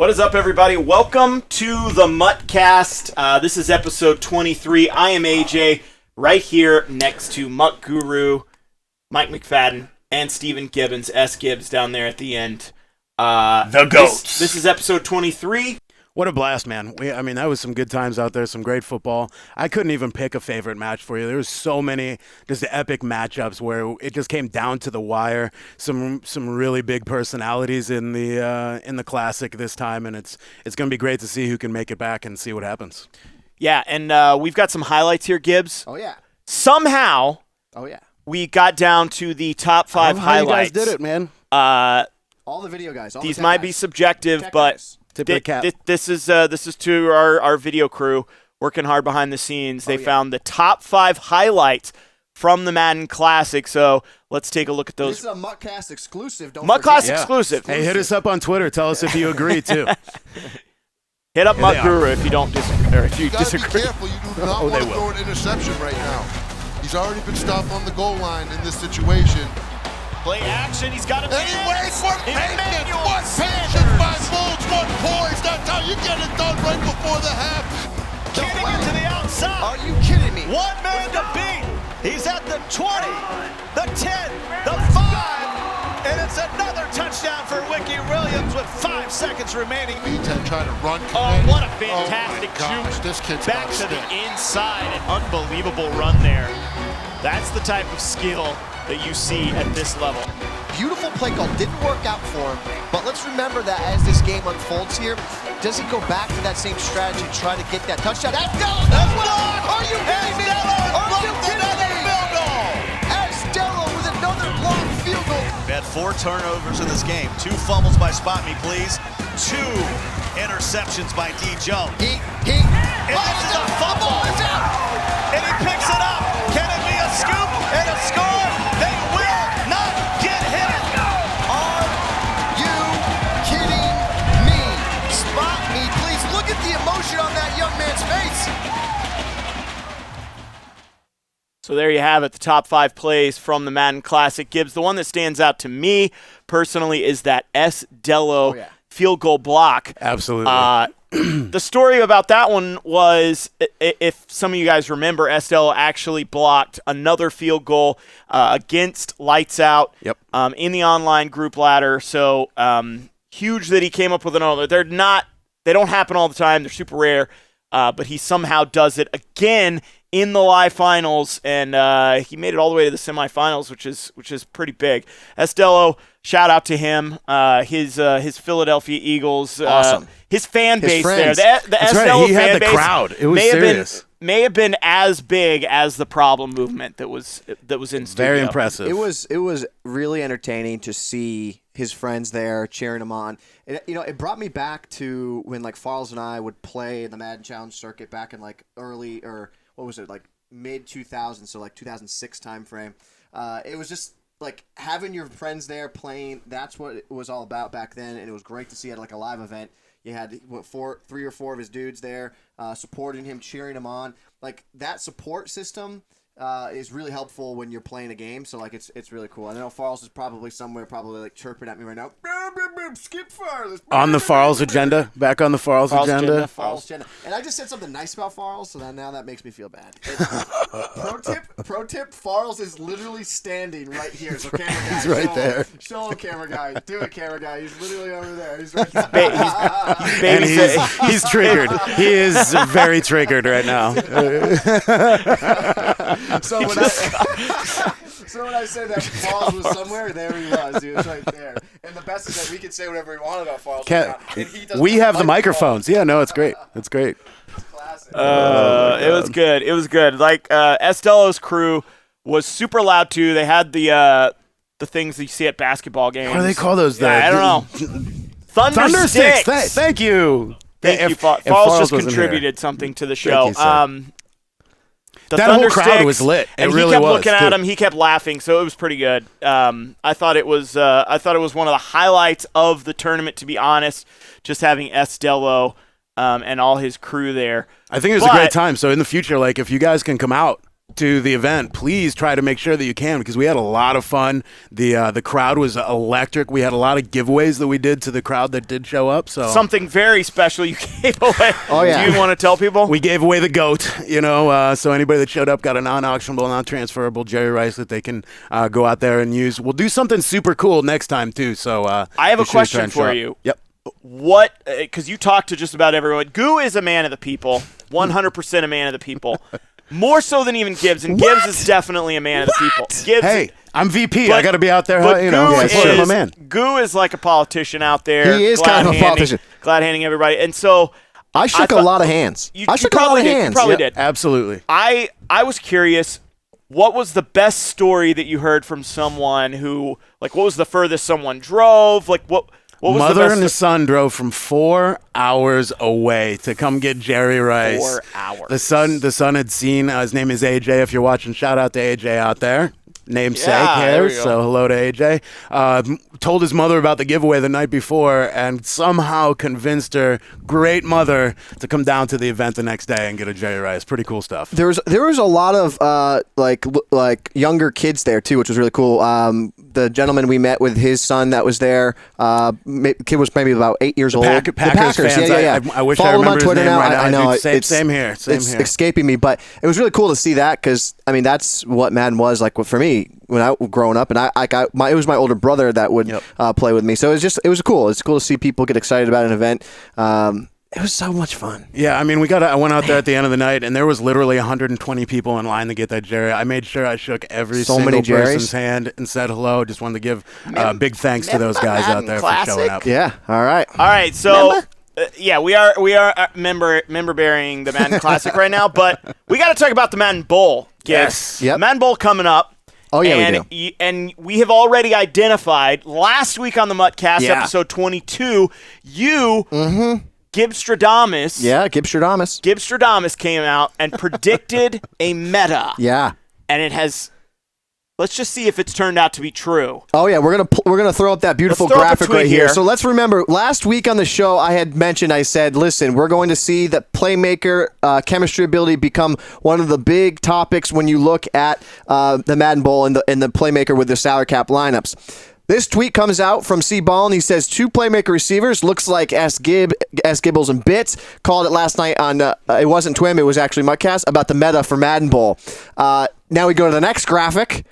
What is up, everybody? Welcome to the MUT cast. This is episode 23. I am AJ, right here next to MUT Guru, Mike McFadden, and Steven Gibbons, S. Gibbs, down there at the end. The GOATs. This is episode 23. What a blast, man. That was some good times out there, some great football. I couldn't even pick a favorite match for you. There was so many just epic matchups where it just came down to the wire. Some really big personalities in the Classic this time, and it's going to be great to see who can make it back and see what happens. Yeah, and we've got some highlights here, Gibbs. Oh, yeah. Somehow, we got down to the top 5 highlights. You guys did it, man. All the video guys. These might be subjective, but this is to our video crew working hard behind the scenes. They found the top 5 highlights from the Madden Classic, so let's take a look at those. This is a MUTcast exclusive. MUTcast exclusive. Hey, hit us up on Twitter. Tell us if you agree, too. Hit up MUT Guru if you don't disagree. Or if you disagree. Be careful. You do not want to throw an interception right now. He's already been stopped on the goal line in this situation. Play action, he's got it. And he waits for patience. One patience by Bulls, one poise. That's how you get it done right before the half. Getting it to the outside. Are you kidding me? One man to beat. He's at the 20, the 10, the 5, and it's another touchdown for Wiki Williams with 5 seconds remaining. B10 trying to run. Oh, what a fantastic juke. This kid's back to the inside. An unbelievable run there. That's the type of skill that you see at this level. Beautiful play call. Didn't work out for him, but let's remember that as this game unfolds here, does he go back to that same strategy, try to get that touchdown? That's blocked! Are you kidding me? Are you kidding me? Field goal! Estella with another blocked field goal. We had 4 turnovers in this game. 2 fumbles by Spot Me, please. 2 interceptions by D. Jones. And this is a fumble. And he picks it up. Can it be a scoop and a score? They will not get hit. Are you kidding me? Spot Me, please. Look at the emotion on that young man's face. So there you have it, the top 5 plays from the Madden Classic. Gibbs, the one that stands out to me personally is that S. Dello field goal block. Absolutely. The story about that one was, if some of you guys remember, Estelle actually blocked another field goal against Lights Out in the online group ladder. So huge that he came up with another. They don't happen all the time. They're super rare, but he somehow does it again in the live finals, and he made it all the way to the semifinals, which is pretty big. Estello, shout out to him. His Philadelphia Eagles, awesome. His fan base friends. there. The Estello He fan had the base crowd. It was serious. May have been as big as the Problem movement that was in studio. Very impressive. It was really entertaining to see his friends there cheering him on. It brought me back to when Farles and I would play in the Madden Challenge circuit back in early, or what was it, mid 2000s, so 2006 time frame. It was just having your friends there playing. That's what it was all about back then, and it was great to see at a live event. You had 3 or 4 of his dudes there supporting him, cheering him on. That support system is really helpful when you're playing a game. So it's really cool. I know Farles is probably somewhere, chirping at me right now. Skip Farles. On the Farles agenda. Back on the Farles agenda. Farles agenda. And I just said something nice about Farles, so now that makes me feel bad. Pro tip, Farles is literally standing right here. So camera guy, he's right there. Show him, camera guy. Do it, camera guy. He's literally over there. He's right there. And he's triggered. He is very triggered right now. So when I said that Farles was somewhere, there he was. He was right there. And the best is that we can say whatever we want about Farles. We have the microphones. Yeah, no, it's great. It's great. It's classic. It was good. It was good. Estello's crew was super loud too. They had the things that you see at basketball games. What do they call those? I don't know. Thunder sticks. Thank you. Thank you. Farles just contributed something to the show. That whole crowd was lit. And he kept looking at him. He kept laughing, so it was pretty good. I thought it was one of the highlights of the tournament, to be honest. Just having Estello and all his crew there. I think it was a great time. So in the future, if you guys can come out to the event, please try to make sure that you can, because we had a lot of fun. The crowd was electric. We had a lot of giveaways that we did to the crowd that did show up. So something very special you gave away. Oh, yeah. Do you want to tell people? We gave away the GOAT, so anybody that showed up got a non-auctionable, non-transferable Jerry Rice that they can go out there and use. We'll do something super cool next time, too. So I have a question for you. Yep. What, because you talk to just about everyone. Goo is a man of the people, 100% a man of the people. More so than even Gibbs, and Gibbs is definitely a man of the people. Gibbs, hey, I'm VP. I got to be out there. Goo my man. Goo is like a politician out there. He is kind of a politician. Glad handing everybody. And so I shook a lot of hands. You probably did. Absolutely. I was curious, what was the best story that you heard from someone who, like, what was the furthest someone drove? Like, what was Mother the best and the son drove from 4 hours away to come get Jerry Rice. 4 hours. The son had seen, his name is AJ. If you're watching, shout out to AJ out there. Namesake there we here, go. so hello to AJ. Told his mother about the giveaway the night before and somehow convinced her great mother to come down to the event the next day and get a Jerry Rice. Pretty cool stuff. There was a lot of like younger kids there too, which was really cool. The gentleman we met with his son that was there, kid was maybe about 8 years old. Packers fans. Yeah. I wish Follow I him on remember Twitter his name now. right now. I know Dude, same here. It's escaping me, but it was really cool to see that because I mean that's what Madden was like for me when I was growing up, and it was my older brother that would play with me. So it was cool. It's cool to see people get excited about an event. It was so much fun. Yeah, I mean, I went out there at the end of the night, and there was literally 120 people in line to get that Jerry. I made sure I shook every single person's hand and said hello. Just wanted to give big thanks to those guys out there for showing up. Yeah, all right. So we are member bearing the Madden Classic right now, but we got to talk about the Madden Bowl. Yes. Yep. Madden Bowl coming up. Oh, yeah, and we do. And we have already identified last week on the MUTcast, episode 22, Gibbstradamus. Yeah, Gibbstradamus. Gibbstradamus came out and predicted a meta. Yeah. And it has. Let's just see if it's turned out to be true. Oh yeah, we're gonna throw up that beautiful graphic right here. So let's remember, last week on the show, I said, listen, we're going to see that playmaker chemistry ability become one of the big topics when you look at the Madden Bowl and the playmaker with the salary cap lineups. This tweet comes out from C. Ball, and he says, 2 playmaker receivers, looks like S. Gibbles and Bits, called it last night on, it wasn't Twim, it was actually MUTcast, about the meta for Madden Bowl. Now we go to the next graphic.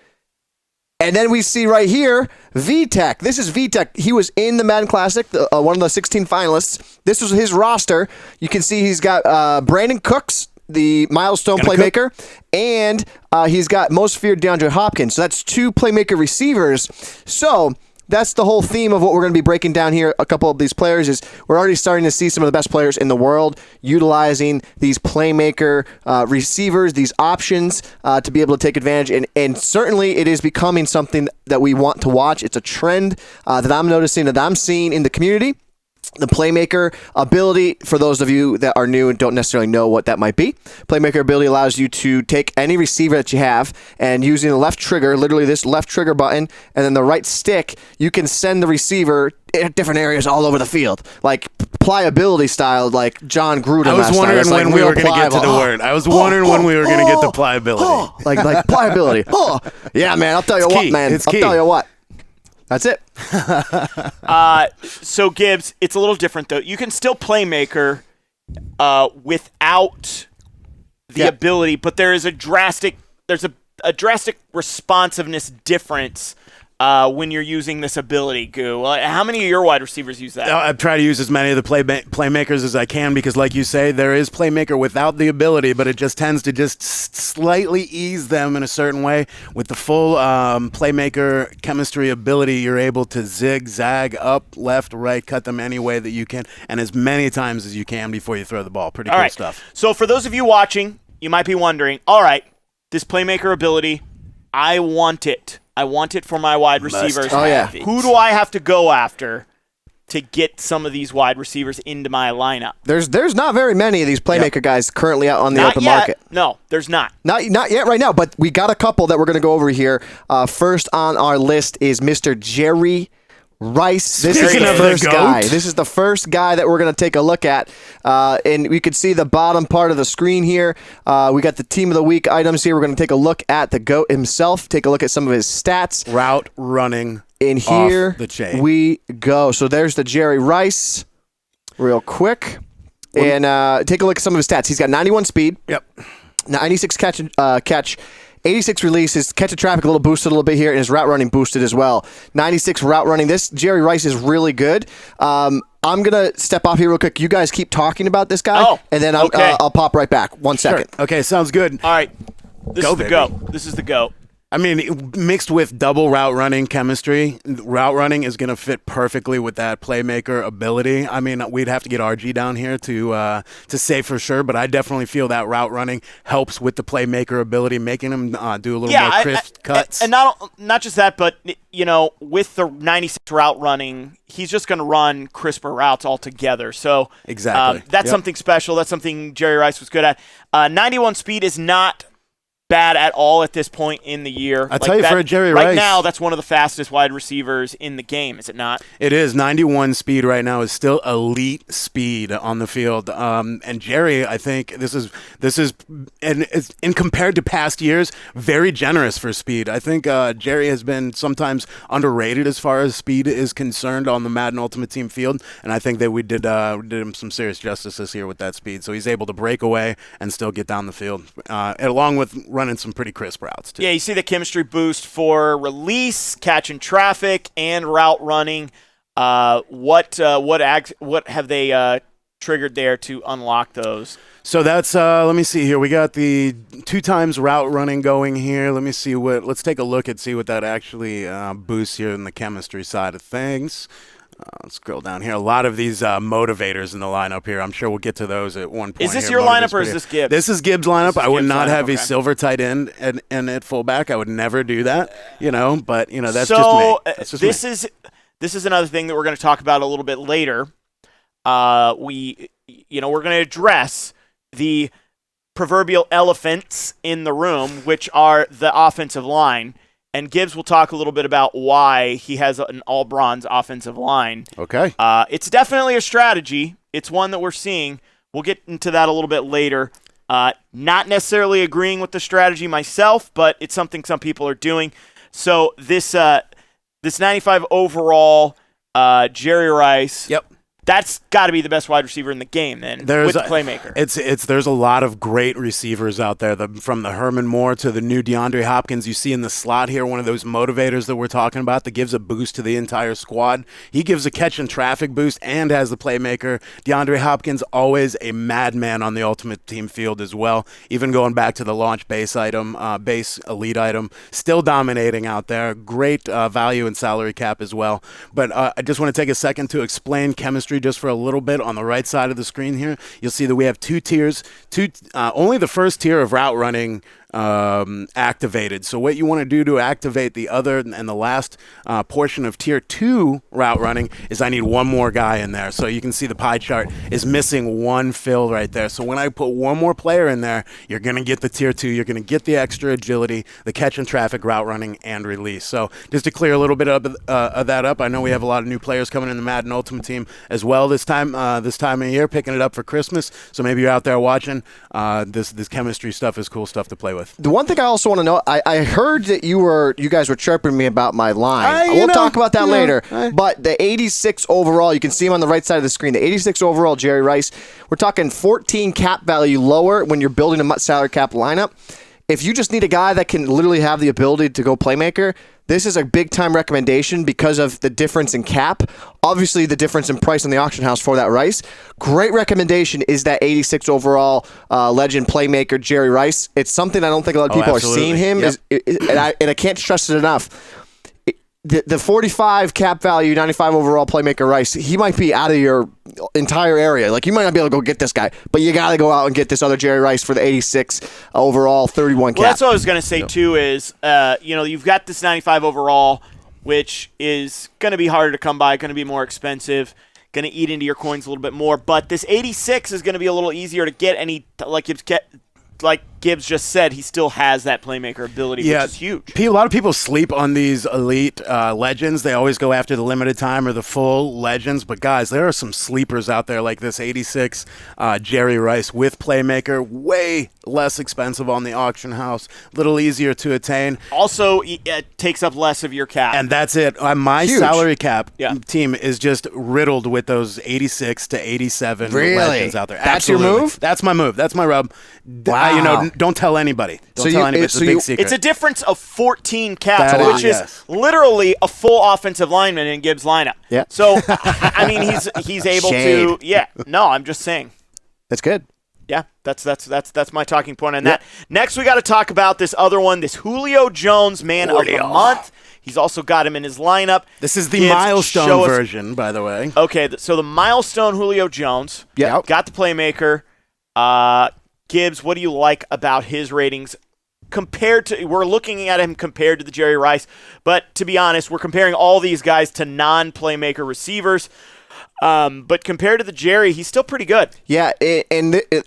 And then we see right here, VTech. This is VTech. He was in the Madden Classic, one of the 16 finalists. This was his roster. You can see he's got Brandon Cooks, the milestone playmaker, and he's got most feared DeAndre Hopkins. So that's 2 playmaker receivers. So that's the whole theme of what we're going to be breaking down here. A couple of these players is we're already starting to see some of the best players in the world utilizing these playmaker receivers, these options to be able to take advantage. And certainly it is becoming something that we want to watch. It's a trend that I'm noticing, that I'm seeing in the community. The playmaker ability, for those of you that are new and don't necessarily know what that might be, playmaker ability allows you to take any receiver that you have and using the left trigger, literally this left trigger button, and then the right stick, you can send the receiver in different areas all over the field, like pliability style, like John Gruden. I was wondering when we were going to get to the word. I was wondering when we were going to get the pliability. Like pliability. Yeah, man, I'll tell you what, man. I'll tell you what. That's it. So Gibbs, it's a little different though. You can still playmaker without the ability, but there is a drastic responsiveness difference when you're using this ability, Goo. How many of your wide receivers use that? I try to use as many of the playmakers as I can because, like you say, there is playmaker without the ability, but it just tends to just slightly ease them in a certain way. With the full playmaker chemistry ability, you're able to zigzag up, left, right, cut them any way that you can, and as many times as you can before you throw the ball. Pretty cool stuff. So for those of you watching, you might be wondering, all right, this playmaker ability, I want it. I want it for my wide receivers. Oh, yeah. Who do I have to go after to get some of these wide receivers into my lineup? There's not very many of these playmaker guys currently out on the open market. No, there's not. Not yet right now, but we got a couple that we're going to go over here. First on our list is Mr. Jerry Rice. This Speaking is of the the first GOAT. guy. This is the first guy that we're going to take a look at. And we could see the bottom part of the screen here. We got the Team of the Week items here. We're going to take a look at the GOAT himself, take a look at some of his stats. Route running. And here off the chain. we go. So there's the Jerry Rice real quick. And take a look at some of his stats. He's got 91 speed. Yep. 96 catch, 86 release. His catch of traffic a little boosted a little bit here, and his route running boosted as well. 96 route running. This Jerry Rice is really good. I'm going to step off here real quick. You guys keep talking about this guy, and then I'll pop right back. 1 second. Sure. Okay, sounds good. All right. This Go, is the baby. go. This is the go. I mean, mixed with double route running chemistry, route running is going to fit perfectly with that playmaker ability. I mean, we'd have to get RG down here to say for sure, but I definitely feel that route running helps with the playmaker ability, making him do a little more crisp cuts. And not just that, but with the 96 route running, he's just going to run crisper routes altogether. So exactly, that's something special. That's something Jerry Rice was good at. 91 speed is not bad at all at this point in the year. I'll tell you, for Jerry Rice, right now, that's one of the fastest wide receivers in the game, is it not? It is. 91 speed right now is still elite speed on the field. And Jerry, I think this is and it's, in compared to past years, very generous for speed. I think Jerry has been sometimes underrated as far as speed is concerned on the Madden Ultimate Team field, and I think that we did him some serious justice this year with that speed. So he's able to break away and still get down the field, along with running some pretty crisp routes too. Yeah, you see the chemistry boost for release, catching traffic, and route running. What have they triggered there to unlock those? So that's let me see here. We got the 2 times route running going here. Let me see let's take a look and see what that actually boosts here in the chemistry side of things. Let's scroll down here. A lot of these motivators in the lineup here. I'm sure we'll get to those at one point. Is this here. your lineup or is this Gibbs? This is Gibbs' lineup. I would not have a a silver tight end and at fullback. I would never do that, but that's so, just me. This is another thing that we're going to talk about a little bit later. We're going to address the proverbial elephants in the room, which are the offensive line. And Gibbs will talk a little bit about why he has an all-bronze offensive line. Okay. It's definitely a strategy. It's one that we're seeing. We'll get into that a little bit later. Not necessarily agreeing with the strategy myself, but it's something some people are doing. So this 95 overall Jerry Rice. Yep. That's got to be the best wide receiver in the game, then, with the playmaker. There's a lot of great receivers out there, from the Herman Moore to the new DeAndre Hopkins. You see in the slot here, one of those motivators that we're talking about that gives a boost to the entire squad. He gives a catch and traffic boost and has the playmaker. DeAndre Hopkins, always a madman on the Ultimate Team field as well, even going back to the launch base elite item, still dominating out there. Great value and salary cap as well. But I just want to take a second to explain chemistry just for a little bit. On the right side of the screen here, you'll see that we have 2 tiers. Only the first tier of route running activated. So what you want to do to activate the other and the last portion of tier 2 route running is I need one more guy in there. So you can see the pie chart is missing one fill right there. So when I put one more player in there, you're going to get the tier 2. You're going to get the extra agility, the catch and traffic, route running, and release. So just to clear a little bit of that up, I know we have a lot of new players coming in the Madden Ultimate Team as well this time of year, picking it up for Christmas. So maybe you're out there watching. This chemistry stuff is cool stuff to play with. The one thing I also want to know, I heard that you guys were chirping me about my line. We'll talk about that later. But the 86 overall, you can see him on the right side of the screen. The 86 overall, Jerry Rice. We're talking 14 cap value lower when you're building a MUT salary cap lineup. If you just need a guy that can literally have the ability to go playmaker, this is a big-time recommendation because of the difference in cap. Obviously, the difference in price in the auction house for that Rice. Great recommendation is that 86 overall legend playmaker, Jerry Rice. It's something I don't think a lot of people are seeing him, and I can't stress it enough. The 45 cap value, 95 overall playmaker Rice, he might be out of your entire area. Like, you might not be able to go get this guy, but you got to go out and get this other Jerry Rice for the 86 overall, 31 cap. Well, that's what I was going to say, too, is, you've got this 95 overall, which is going to be harder to come by, going to be more expensive, going to eat into your coins a little bit more. But this 86 is going to be a little easier to get, and Gibbs just said, he still has that playmaker ability, which is huge. A lot of people sleep on these elite legends. They always go after the limited time or the full legends. But, guys, there are some sleepers out there like this 86 Jerry Rice with playmaker, way less expensive on the auction house, a little easier to attain. Also, it takes up less of your cap. And that's it. My Huge. salary cap team is just riddled with those 86 to 87 legends out there. That's your move? That's my move. That's my rub. Wow. Don't tell anybody. Don't tell anybody. It's a big secret. It's a difference of 14 caps, That which is literally a full offensive lineman in Gibbs' lineup. Yeah. So, I mean, he's able to. Yeah. No, I'm just saying. That's good. Yeah, that's my talking point on that. Next, we got to talk about this other one, this Julio Jones man of the month. He's also got him in his lineup. This is the milestone version, by the way. Okay, so the milestone Julio Jones. Yeah. Got the playmaker. Gibbs, what do you like about his ratings compared to – we're looking at him compared to the Jerry Rice, but to be honest, we're comparing all these guys to non-playmaker receivers. But compared to the Jerry, he's still pretty good. Yeah,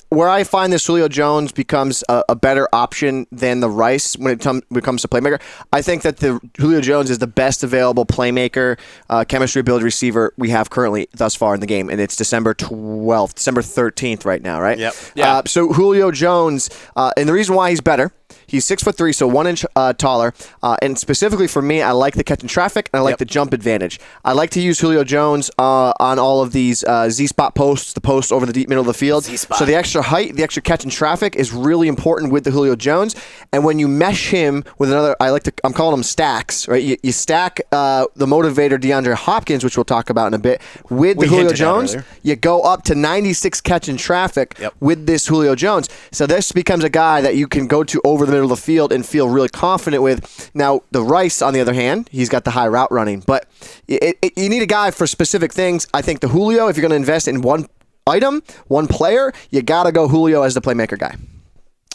where I find this Julio Jones becomes a better option than the Rice when it comes to playmaker. I think that the Julio Jones is the best available playmaker, chemistry ability receiver we have currently thus far in the game, and it's December 13th right now, right? Yep. Yeah. So Julio Jones, and the reason why he's better, he's 6'3", so 1 inch taller. And specifically for me, I like the catch in traffic, and I like the jump advantage. I like to use Julio Jones on all of these Z-spot posts, the posts over the deep middle of the field. Z-spot. So the extra height, the extra catch in traffic is really important with the Julio Jones. And when you mesh him with another, I'm calling them stacks, right? You stack the motivator DeAndre Hopkins, which we'll talk about in a bit, with the Julio Jones. You go up to 96 catch in traffic with this Julio Jones. So this becomes a guy that you can go to over the middle of the field and feel really confident with. Now, the Rice, on the other hand, he's got the high route running, but you need a guy for specific things. I think the Julio, if you're going to invest in one item, one player, you got to go Julio as the playmaker guy.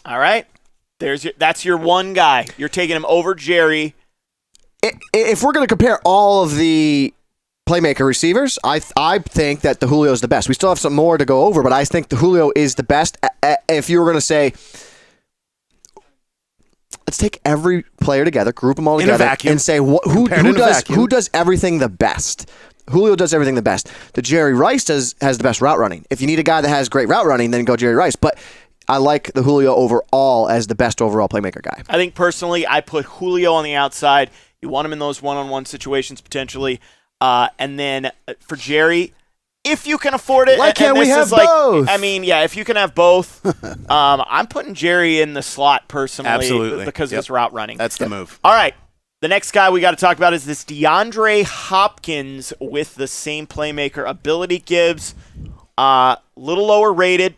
All right. That's your one guy. You're taking him over Jerry. If we're going to compare all of the playmaker receivers, I think that the Julio is the best. We still have some more to go over, but I think the Julio is the best. If you were going to say, let's take every player together, group them all together, and say who does everything the best. Julio does everything the best. The Jerry Rice has the best route running. If you need a guy that has great route running, then go Jerry Rice. But I like the Julio overall as the best overall playmaker guy. I think personally, I put Julio on the outside. You want him in those one-on-one situations potentially. And then for Jerry, if you can afford it. Why can't we have both? I mean, yeah, if you can have both. I'm putting Jerry in the slot personally. Absolutely. Because of his route running. That's the move. All right. The next guy we got to talk about is this DeAndre Hopkins with the same playmaker ability. Gibbs, little lower rated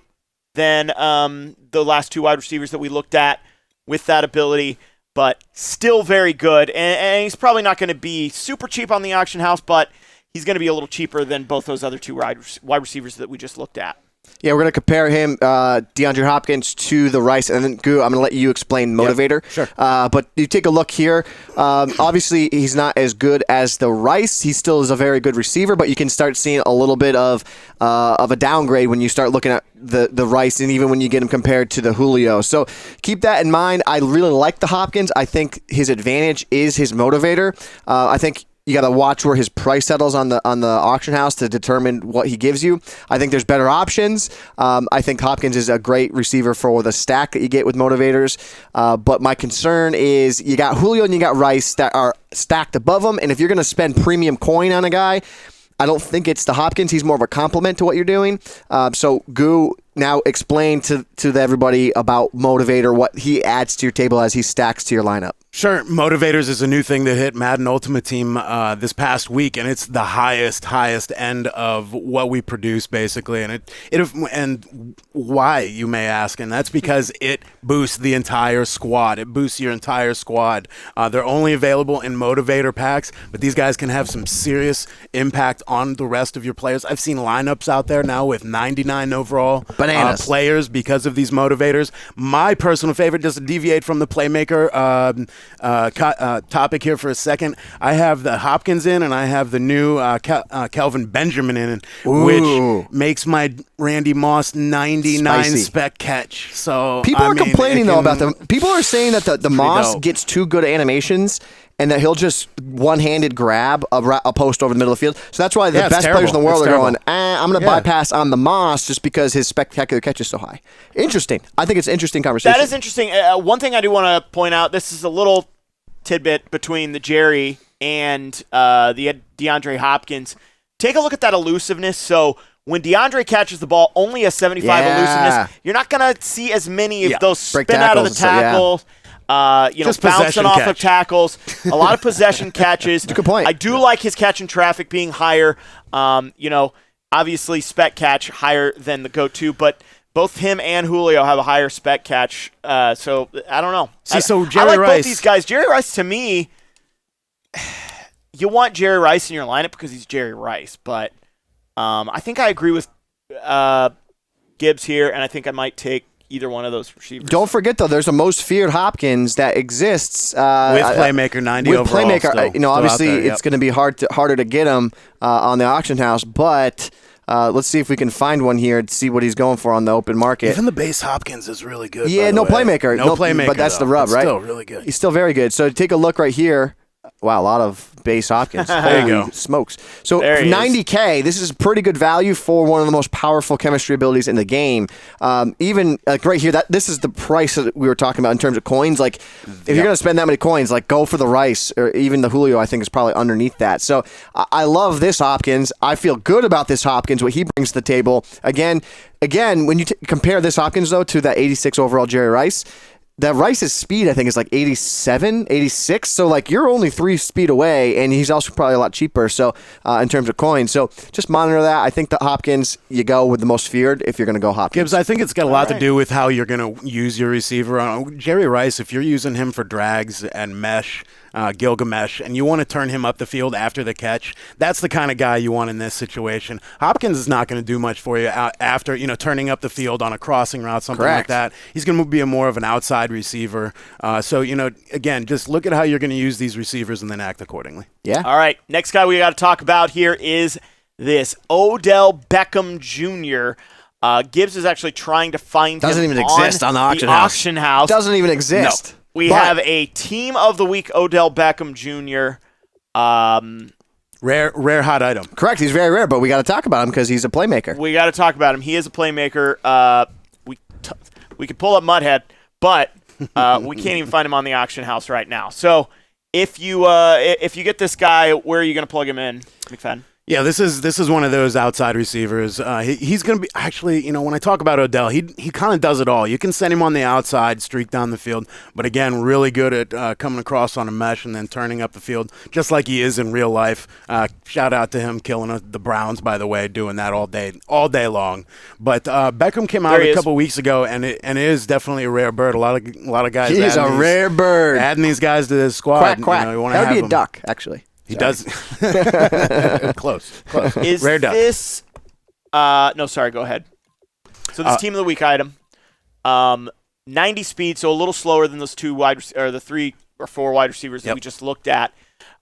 than the last two wide receivers that we looked at with that ability, but still very good. And he's probably not going to be super cheap on the auction house, but he's going to be a little cheaper than both those other two wide receivers that we just looked at. Yeah, we're going to compare him, DeAndre Hopkins, to the Rice. And then, Goo, I'm going to let you explain motivator. Yep, sure. But you take a look here. Obviously, he's not as good as the Rice. He still is a very good receiver, but you can start seeing a little bit of a downgrade when you start looking at the Rice, and even when you get him compared to the Julio. So keep that in mind. I really like the Hopkins. I think his advantage is his motivator. I think you got to watch where his price settles on the auction house to determine what he gives you. I think there's better options. I think Hopkins is a great receiver for the stack that you get with motivators. But my concern is you got Julio and you got Rice that are stacked above him. And if you're going to spend premium coin on a guy, I don't think it's the Hopkins. He's more of a compliment to what you're doing. So, Goo, now explain to everybody about motivator, what he adds to your table as he stacks to your lineup. Sure. Motivators is a new thing that hit Madden Ultimate Team this past week, and it's the highest end of what we produce, basically. And why, you may ask, and that's because it boosts the entire squad. It boosts your entire squad. They're only available in motivator packs, but these guys can have some serious impact on the rest of your players. I've seen lineups out there now with 99 overall players because of these motivators. My personal favorite, just to deviate from the playmaker topic here for a second. I have the Hopkins in, and I have the new Kelvin Benjamin in, which makes my Randy Moss 99 Spicy. spec catch. So People are complaining though about them. People are saying that the Moss dope. gets too good animations, and that he'll just one-handed grab a post over the middle of the field. So that's why the best players in the world are going, I'm going to bypass on the Moss just because his spectacular catch is so high. Interesting. I think it's an interesting conversation. That is interesting. One thing I do want to point out, this is a little tidbit between the Jerry and the DeAndre Hopkins. Take a look at that elusiveness. So when DeAndre catches the ball, only a 75 elusiveness, you're not going to see as many of those spin out of the tackle. Just bouncing off catch. of tackles, a lot of possession catches. Good point. I do like his catch and traffic being higher. Obviously spec catch higher than the go-to, but both him and Julio have a higher spec catch. So I don't know. So I Jerry like Rice, both these guys. Jerry Rice, to me, you want Jerry Rice in your lineup because he's Jerry Rice, but I think I agree with Gibbs here, and I think I might take either one of those receivers. Don't forget, though, there's a most feared Hopkins that exists. with Playmaker 90 with overall. Playmaker, obviously it's going to be harder to get him on the auction house, but let's see if we can find one here to see what he's going for on the open market. Even the base Hopkins is really good. Yeah, by the no way. Playmaker. No Playmaker, but that's though. the rub, It's right? Still really good. He's still very good. So take a look right here. Wow, a lot of base Hopkins. There you Holy go. smokes. So There he is. 90K, this is pretty good value for one of the most powerful chemistry abilities in the game. Even like right here, this is the price that we were talking about in terms of coins. Like if you're going to spend that many coins, like go for the Rice or even the Julio, I think is probably underneath that. So I love this Hopkins. I feel good about this Hopkins, what he brings to the table. Again, when you compare this Hopkins, though, to that 86 overall Jerry Rice, that Rice's speed, I think, is like 87, 86. So, like, you're only 3 speed away, and he's also probably a lot cheaper. So, in terms of coins. So, just monitor that. I think the Hopkins, you go with the most feared if you're going to go Hopkins. Gibbs, I think it's got a lot to do with how you're going to use your receiver. Jerry Rice, if you're using him for drags and mesh, Gilgamesh, and you want to turn him up the field after the catch, that's the kind of guy you want in this situation. Hopkins is not going to do much for you after turning up the field on a crossing route, something like that. He's going to be more of an outside receiver. So, again, just look at how you're going to use these receivers and then act accordingly. Yeah. All right, next guy we got to talk about here is this Odell Beckham Jr. Gibbs is actually trying to find Doesn't him even exist on the auction house. Doesn't even exist. No. We have a Team of the Week Odell Beckham Jr. Rare hot item. Correct. He's very rare, but we got to talk about him because he's a playmaker. We got to talk about him. He is a playmaker. We could pull up Mudhead, but we can't even find him on the auction house right now. So if you get this guy, where are you going to plug him in, McFadden? Yeah, this is one of those outside receivers. He's going to be actually, when I talk about Odell, he kind of does it all. You can send him on the outside, streak down the field, but again, really good at coming across on a mesh and then turning up the field, just like he is in real life. Shout out to him killing the Browns, by the way, doing that all day long. But Beckham came out a couple weeks ago, and it is definitely a rare bird. A lot of guys. He is a rare bird. Adding these guys to the squad. Quack, quack. That would be a duck, actually. He does. Close. Is Rare duck. this? No, sorry. Go ahead. So this Team of the Week item, 90 speed, so a little slower than those the 3 or 4 wide receivers that we just looked at.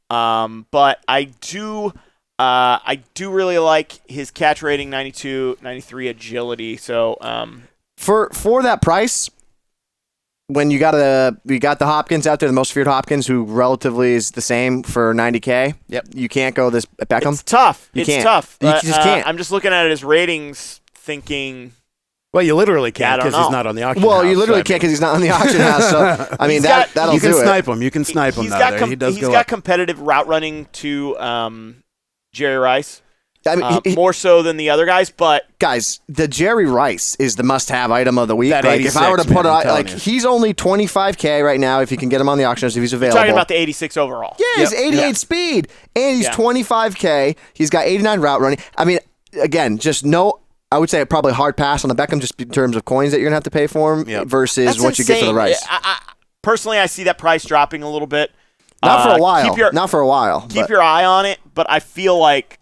But I do really like his catch rating, 92, 93 agility. So for that price. When you got the Hopkins out there, the most feared Hopkins, who relatively is the same for 90K. Yep. You can't go this Beckham. It's tough. You it's can't. tough. You just can't. I'm just looking at his ratings, thinking. Well, you literally can't because he's not on the auction house. Well, you literally can't because he's not on the auction house. So I mean, that'll you can do snipe it. him. You can snipe him. He's got competitive route running to Jerry Rice. I mean, more so than the other guys, but guys, the Jerry Rice is the must-have item of the week. That Like, if I were to 86, put man, it, he's only 25K right now. If you can get him on the auction house, if he's available. talking about the 86 overall. Yeah, he's 88 speed, and he's 25K. He's got 89 route running. I mean, again, I would say probably hard pass on the Beckham just in terms of coins that you're gonna have to pay for him versus That's what you get for the insane. Rice. Personally, I see that price dropping a little bit. Not for a while. Keep your eye on it, but I feel like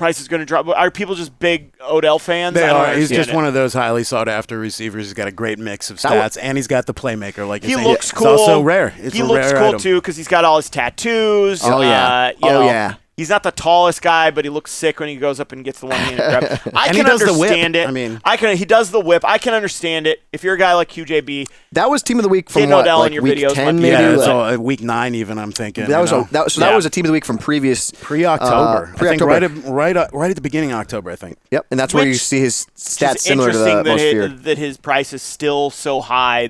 price is going to drop. Are people just big Odell fans? They I don't are. He's understand just it. one of those highly sought-after receivers. He's got a great mix of stats, and he's got the playmaker. Like He you're looks saying. cool. It's also rare. It's he a looks rare cool item. too because he's got all his tattoos. Oh, yeah. You know, yeah. He's not the tallest guy, but he looks sick when he goes up and gets the one-handed grab. I And can he does the whip. understand it. I mean- he does the whip. I can understand it. If you're a guy like QJB, That was team of the week from Didn't what, Odell in like your week videos 10 might be- maybe? Yeah, it's Like, all week 9 even. I'm thinking. that was you know? that was a team of the week from previous Pre-October. I think pre-October. right at the beginning of October, I think. Yep, and that's where you Which see his stats it's similar to the interesting most feared. that his price is still so high.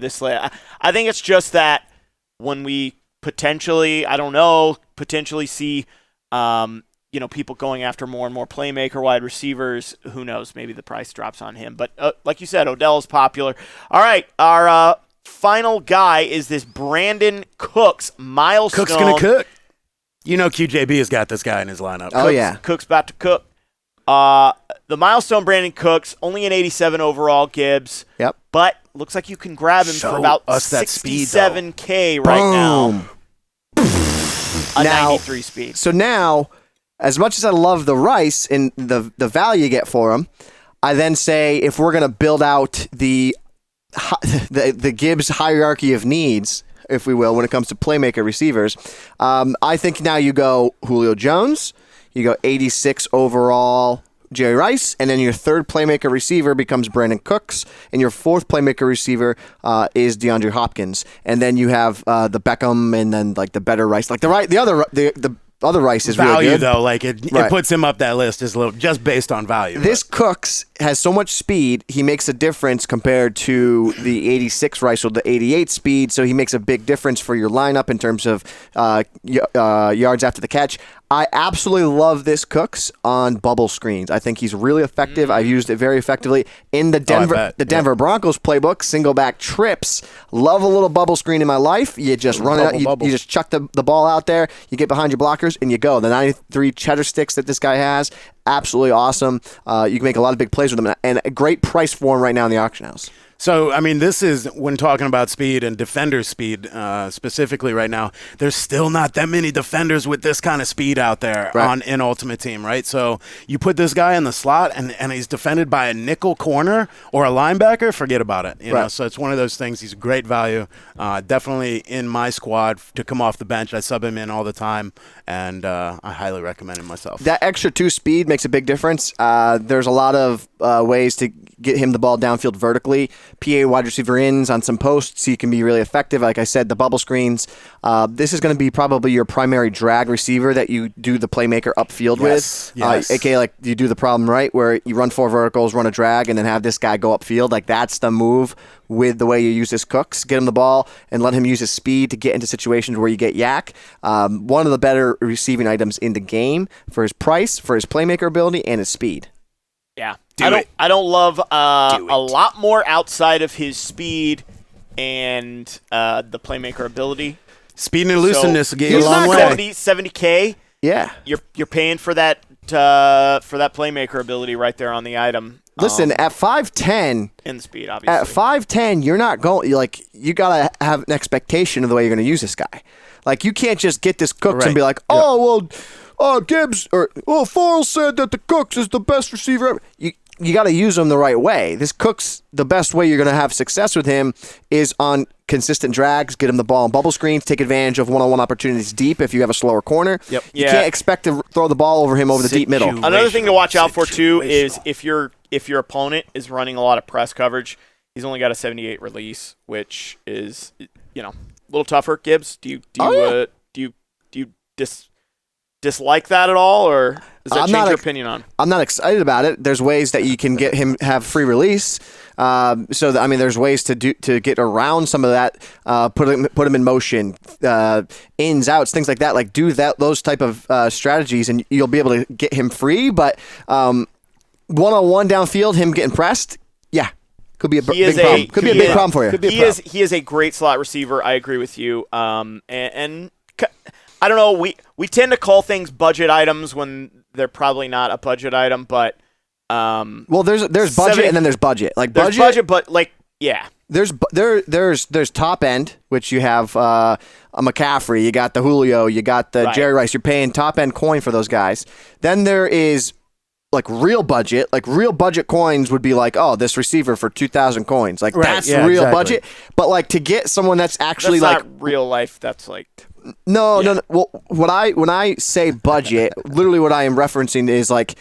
I think it's just that when we potentially see people going after more and more playmaker wide receivers, who knows, maybe the price drops on him. But like you said, Odell is popular. All right, our final guy is this Brandon Cooks milestone. Cook's gonna cook. You know, QJB has got this guy in his lineup. Oh, yeah. Cook's about to cook. The milestone Brandon Cooks, only an 87 overall, Gibbs. Yep. But looks like you can grab him Show for about us that speed, though. $67K right now. Boom. A Now- 93 speed. So now, as much as I love the Rice and the value you get for him, I then say if we're going to build out the Gibbs hierarchy of needs, if we will, when it comes to playmaker receivers, I think now you go Julio Jones, you go 86 overall Jerry Rice, and then your third playmaker receiver becomes Brandon Cooks, and your fourth playmaker receiver is DeAndre Hopkins, and then you have the Beckham, and then like the better Rice, like the other Rice is value really good. though, like it Right. puts him up that list just based on value. This Cooks has so much speed, he makes a difference compared to the 86 Rice or the 88 speed, so he makes a big difference for your lineup in terms of yards after the catch. I absolutely love this Cooks on bubble screens. I think he's really effective. I've used it very effectively in the Denver Broncos playbook, single back trips. Love a little bubble screen in my life. You just run it out, you just chuck the ball out there, you get behind your blockers, and you go. The 93 cheddar sticks that this guy has, absolutely awesome. You can make a lot of big plays with them, and a great price for him right now in the auction house. So, I mean, this is, when talking about speed and defender speed specifically right now, there's still not that many defenders with this kind of speed out there in Ultimate Team, right? So you put this guy in the slot and he's defended by a nickel corner or a linebacker, forget about it. You know? So it's one of those things. He's a great value. Definitely in my squad to come off the bench. I sub him in all the time, and I highly recommend him myself. That extra 2 speed makes a big difference. There's a lot of ways to get him the ball downfield vertically. PA wide receiver ins on some posts, he can be really effective. Like I said, the bubble screens. This is going to be probably your primary drag receiver that you do the playmaker upfield with. Yes. AKA like you do the problem right, where you run 4 verticals, run a drag, and then have this guy go upfield. Like that's the move with the way you use this Cooks. Get him the ball and let him use his speed to get into situations where you get yak. One of the better receiving items in the game for his price, for his playmaker ability, and his speed. Yeah. I don't love a lot more outside of his speed and the playmaker ability. Speed and elusiveness will get you a he's long not way. 70K. Yeah. You're paying for that playmaker ability right there on the item. Listen, at 5'10", in the speed, obviously. at 5'10", you're not going. You gotta have an expectation of the way you're going to use this guy. Like you can't just get this Cooks and be like, Gibbs or Farrell said that the Cooks is the best receiver ever. You got to use him the right way. This Cooks, the best way you're going to have success with him is on consistent drags, get him the ball on bubble screens, take advantage of one-on-one opportunities deep if you have a slower corner. Yep. You can't expect to throw the ball over him over the deep middle. Another thing to watch out for, too, is if your opponent is running a lot of press coverage, he's only got a 78 release, which is, a little tougher. Gibbs, do you dislike that at all, or does that change your opinion on? I'm not excited about it. There's ways that you can get him have free release. There's ways to get around some of that. Put him in motion, ins, outs, things like that. Like do those type of strategies, and you'll be able to get him free. But one-on-one downfield, him getting pressed, could be a big problem. Could be a big problem for you. He is a great slot receiver. I agree with you. And I don't know. We tend to call things budget items when they're probably not a budget item, but there's budget and then there's budget. Like there's budget, but There's top end, which you have a McCaffrey, you got the Julio, you got the Jerry Rice. You're paying top end coin for those guys. Then there is like real budget coins would be like, oh, this receiver for 2,000 coins. Like that's real budget. But like to get someone that's actually that's not real life. That's like no. Well, when I say budget, literally what I am referencing is like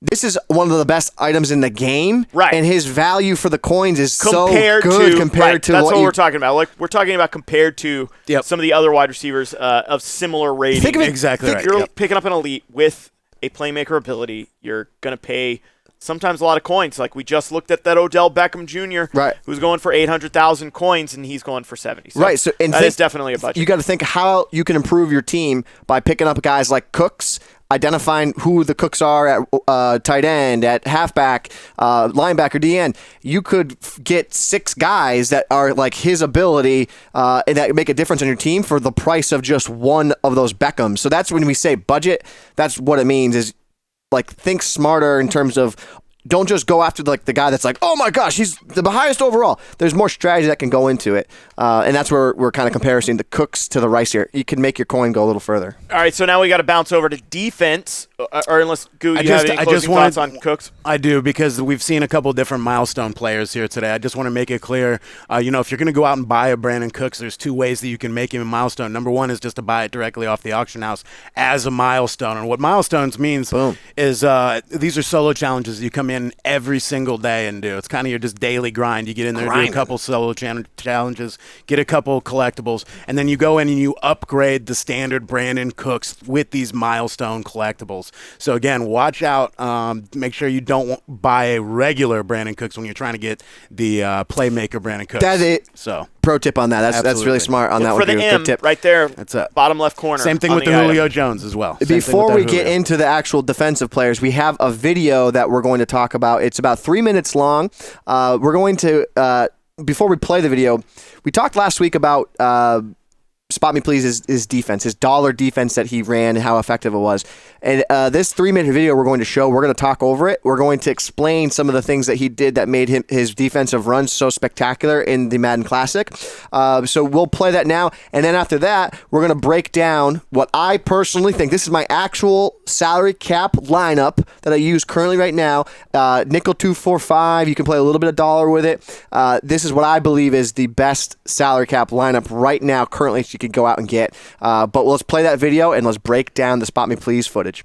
this is one of the best items in the game, right? And his value for the coins is compared so good compared to that's what we're talking about. Like we're talking about compared to some of the other wide receivers of similar rating. Think of it, exactly right. If you're picking up an elite with a playmaker ability, you're gonna pay sometimes a lot of coins. Like we just looked at that Odell Beckham Jr., who's going for 800,000 coins, and he's going for 70. So right. So that is definitely a budget. You got to think how you can improve your team by picking up guys like Cooks, identifying who the Cooks are at tight end, at halfback, linebacker, DN. You could get 6 guys that are like his ability and that make a difference on your team for the price of just one of those Beckhams. So that's when we say budget. That's what it means is like think smarter in terms of don't just go after like the guy that's like, oh my gosh, he's the highest overall. There's more strategy that can go into it, and that's where we're kind of comparing the Cooks to the Rice here. You can make your coin go a little further. All right, so now we got to bounce over to defense, or unless Goo, you have any closing thoughts on Cooks? I do, because we've seen a couple different milestone players here today. I just want to make it clear, if you're going to go out and buy a Brandon Cooks, there's 2 ways that you can make him a milestone. Number one is just to buy it directly off the auction house as a milestone, and what milestones means is these are solo challenges you come in every single day and do. It's kind of your just daily grind. You get in there, do a couple solo challenges, get a couple collectibles, and then you go in and you upgrade the standard Brandon Cooks with these milestone collectibles. So again, watch out. Make sure you don't buy a regular Brandon Cooks when you're trying to get the playmaker Brandon Cooks. That's it. So pro tip on that. That's really smart on that one. For the M, tip. right there, that's it. Bottom left corner. Same thing with the Julio Jones as well. Before we get into the actual defensive players, we have a video that we're going to talk about. It's about 3 minutes long. We're going to, before we play the video, we talked last week about Spot Me Please his defense, his dollar defense that he ran and how effective it was. And this 3-minute video we're going to talk over it. We're going to explain some of the things that he did that made his defensive runs so spectacular in the Madden Classic. So we'll play that now. And then after that, we're going to break down what I personally think. This is my actual salary cap lineup that I use currently right now. Nickel 245. You can play a little bit of dollar with it. This is what I believe is the best salary cap lineup right now currently you could go out and get. But let's play that video and let's break down the Spot Me Please footage.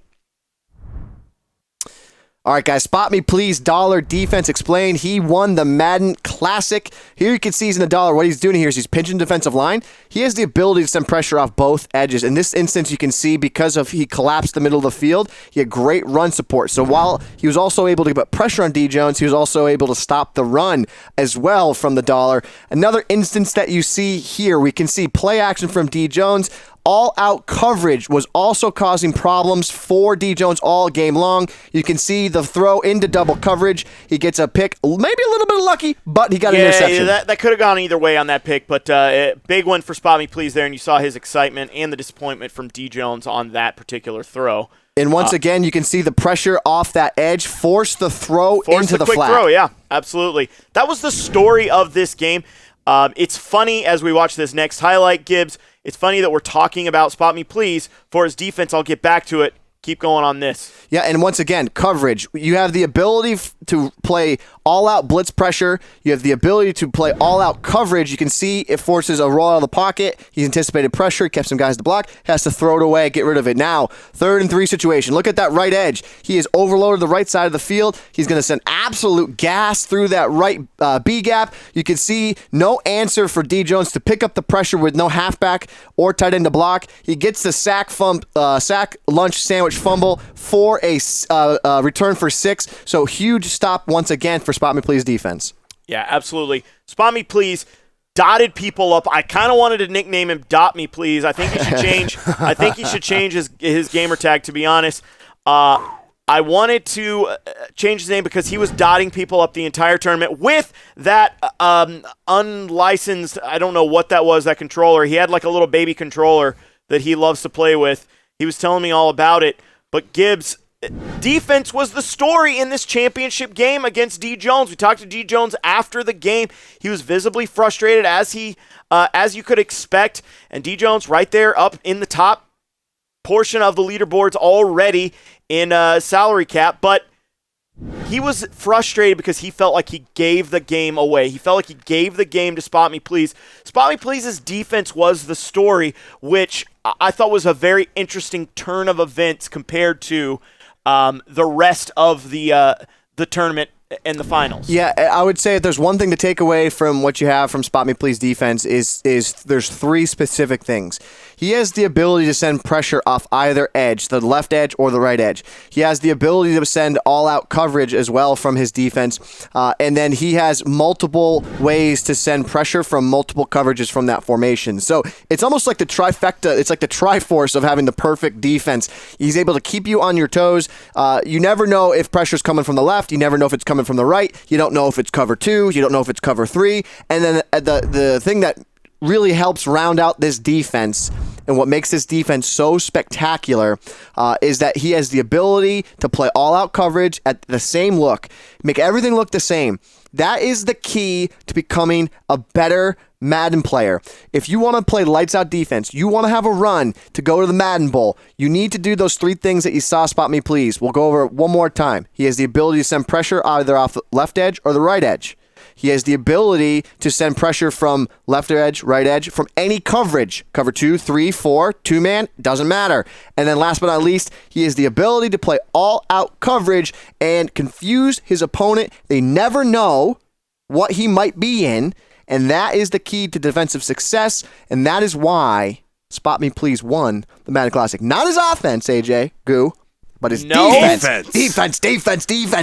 All right, guys, Spot Me Please dollar defense explained. He won the Madden Classic. Here you can see he's in the dollar. What he's doing here is he's pinching defensive line. He has the ability to send pressure off both edges. In this instance, you can see because of he collapsed the middle of the field, he had great run support. So while he was also able to put pressure on D. Jones, he was also able to stop the run as well from the dollar. Another instance that you see here, we can see play action from D. Jones. All-out coverage was also causing problems for D. Jones all game long. You can see the throw into double coverage. He gets a pick, maybe a little bit lucky, but he got an interception. Yeah, that could have gone either way on that pick, but big one for Spot Me Please there, and you saw his excitement and the disappointment from D. Jones on that particular throw. And once again, you can see the pressure off that edge, force the throw into the quick flat. Throw, yeah, absolutely. That was the story of this game. It's funny as we watch this next highlight, Gibbs. It's funny that we're talking about Spot Me Please for his defense. I'll get back to it. Keep going on this. Yeah, and once again, coverage. You have the ability to play all-out blitz pressure. You have the ability to play all-out coverage. You can see it forces a roll out of the pocket. He's anticipated pressure, kept some guys to block, has to throw it away, get rid of it. Now, 3rd and 3 situation. Look at that right edge. He has overloaded the right side of the field. He's going to send absolute gas through that right B gap. You can see no answer for D. Jones to pick up the pressure with no halfback or tight end to block. He gets the sack lunch sandwich fumble for a return for 6. So huge stop once again for Spot Me Please defense. Yeah, absolutely. Spot Me Please dotted people up. I kind of wanted to nickname him Dot Me Please. I think he should change. I think he should change his gamer tag. To be honest, I wanted to change his name because he was dotting people up the entire tournament with that unlicensed. I don't know what that was. That controller. He had like a little baby controller that he loves to play with. He was telling me all about it. But Gibbs, defense was the story in this championship game against D. Jones. We talked to D. Jones after the game. He was visibly frustrated as you could expect. And D. Jones right there up in the top portion of the leaderboards already in salary cap. But he was frustrated because he felt like he gave the game away. He felt like he gave the game to Spot Me Please. Spot Me Please's defense was the story, which I thought was a very interesting turn of events compared to the rest of the tournament and the finals. Yeah, I would say if there's one thing to take away from what you have from Spot Me Please defense is there's three specific things. He has the ability to send pressure off either edge, the left edge or the right edge. He has the ability to send all-out coverage as well from his defense. And then he has multiple ways to send pressure from multiple coverages from that formation. So it's almost like the trifecta. It's like the triforce of having the perfect defense. He's able to keep you on your toes. You never know if pressure's coming from the left. You never know if it's coming from the right. You don't know if it's cover 2. You don't know if it's cover 3. And then the thing that really helps round out this defense and what makes this defense so spectacular is that he has the ability to play all-out coverage at the same look, make everything look the same. That is the key to becoming a better Madden player. If you want to play lights-out defense, you want to have a run to go to the Madden Bowl, you need to do those three things that you saw Spot Me Please. We'll go over it one more time. He has the ability to send pressure either off the left edge or the right edge. He has the ability to send pressure from left edge, right edge, from any coverage. Cover 2, 3, 4, 2-man, doesn't matter. And then last but not least, he has the ability to play all-out coverage and confuse his opponent. They never know what he might be in, and that is the key to defensive success, and that is why Spot Me Please won the Madden Classic. Not his offense, AJ, Goo. But his defense. Defense.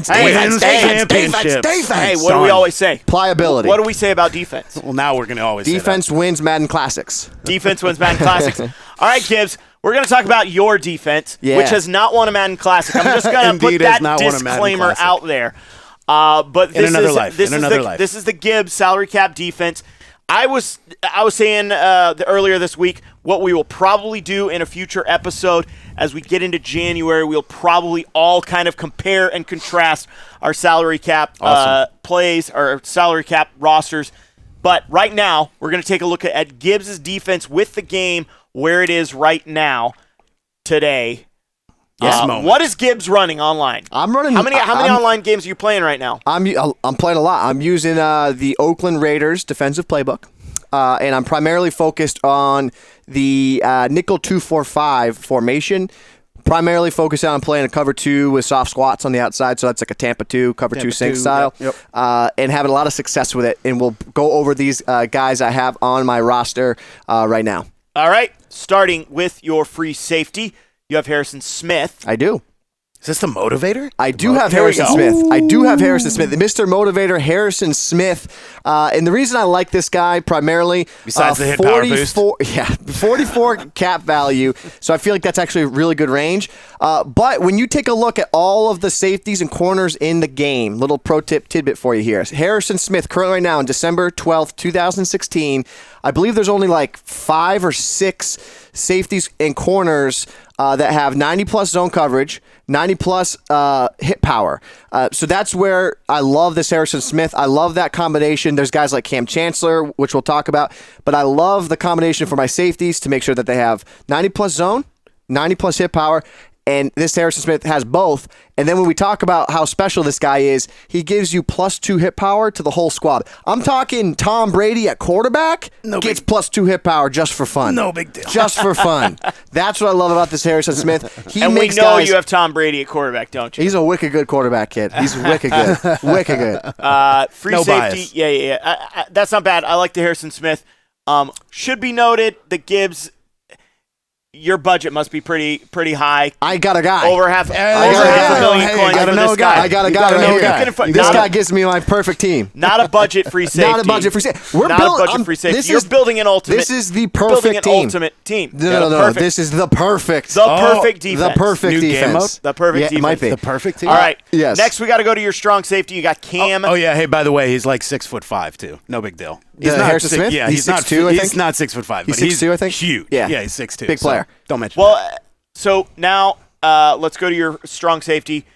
Hey, what do we always say? Pliability. What do we say about defense? Well, now we're going to always defense wins Madden Classics. Defense wins Madden Classics. All right, Gibbs, we're going to talk about your defense, which has not won a Madden Classic. I'm just going to put that disclaimer out there. But this is the Gibbs salary cap defense. I was saying earlier this week what we will probably do in a future episode as we get into January. We'll probably all kind of compare and contrast our salary cap plays or salary cap rosters. But right now, we're going to take a look at Gibbs' defense with the game where it is right now today. What is Gibbs running online? I'm running. How many online games are you playing right now? I'm playing a lot. I'm using the Oakland Raiders defensive playbook, and I'm primarily focused on the nickel 2-4-5 formation. Primarily focused on playing a cover 2 with soft squats on the outside, so that's like a Tampa 2 cover 2 sink style, and having a lot of success with it. And we'll go over these guys I have on my roster right now. All right, starting with your free safety. You have Harrison Smith. I do. Is this the motivator? I do have Harrison Smith. I do have Harrison Smith. Mr. Motivator, Harrison Smith. And the reason I like this guy primarily... Besides the hit power boost? 44 cap value. So I feel like that's actually a really good range. But when you take a look at all of the safeties and corners in the game, little pro tip tidbit for you here. Harrison Smith, currently right now on December 12th, 2016, I believe there's only like 5 or 6 safeties and corners that have 90-plus zone coverage, 90-plus hit power. So that's where I love this Harrison Smith. I love that combination. There's guys like Cam Chancellor, which we'll talk about, but I love the combination for my safeties to make sure that they have 90-plus zone, 90-plus hit power, and this Harrison Smith has both. And then when we talk about how special this guy is, he gives you +2 hit power to the whole squad. I'm talking Tom Brady at quarterback gets +2 hit power just for fun. No big deal. Just for fun. That's what I love about this Harrison Smith. And we know you have Tom Brady at quarterback, don't you? He's a wicked good quarterback, kid. He's wicked good. Wicked good. Free safety. Bias. Yeah. That's not bad. I like the Harrison Smith. Should be noted that Gibbs... Your budget must be pretty high. I got a guy. Over half a million coins for this guy. I got a guy right here. This guy gives me my perfect team. Not a budget free safety. Not a budget free safety. Not a budget free safety. You're building an ultimate. This is the perfect team. Ultimate team. No. This is the perfect. The perfect defense. The perfect defense. The perfect defense. Might be. The perfect team. All right. Yes. Next, we got to go to your strong safety. You got Cam. Oh yeah. Hey, by the way, he's like 6'5" too. No big deal. He's not Harrison Smith? Yeah, he's 6'2", I think. He's not 6'5", but he's 6'2", I think. Huge. Yeah, he's 6'2". Big player. Don't mention. Well, so now let's go to your strong safety.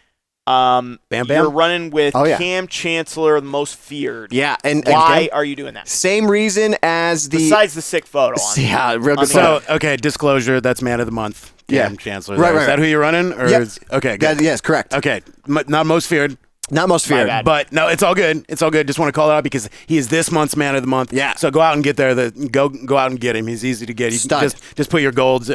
Bam Bam. You're running with Cam Chancellor, the most feared. Yeah, and why are you doing that? Same reason as the besides the sick photo. Yeah, real good. So okay, disclosure. That's man of the month. Cam Chancellor. Right. Is that who you're running? Or yep. Okay. Good. Yes, correct. Okay, not most feared. Not most feared. But no, it's all good. It's all good. Just want to call it out because he is this month's man of the month. Yeah. So go out and get there. Go out and get him. He's easy to get. You can just put your golds,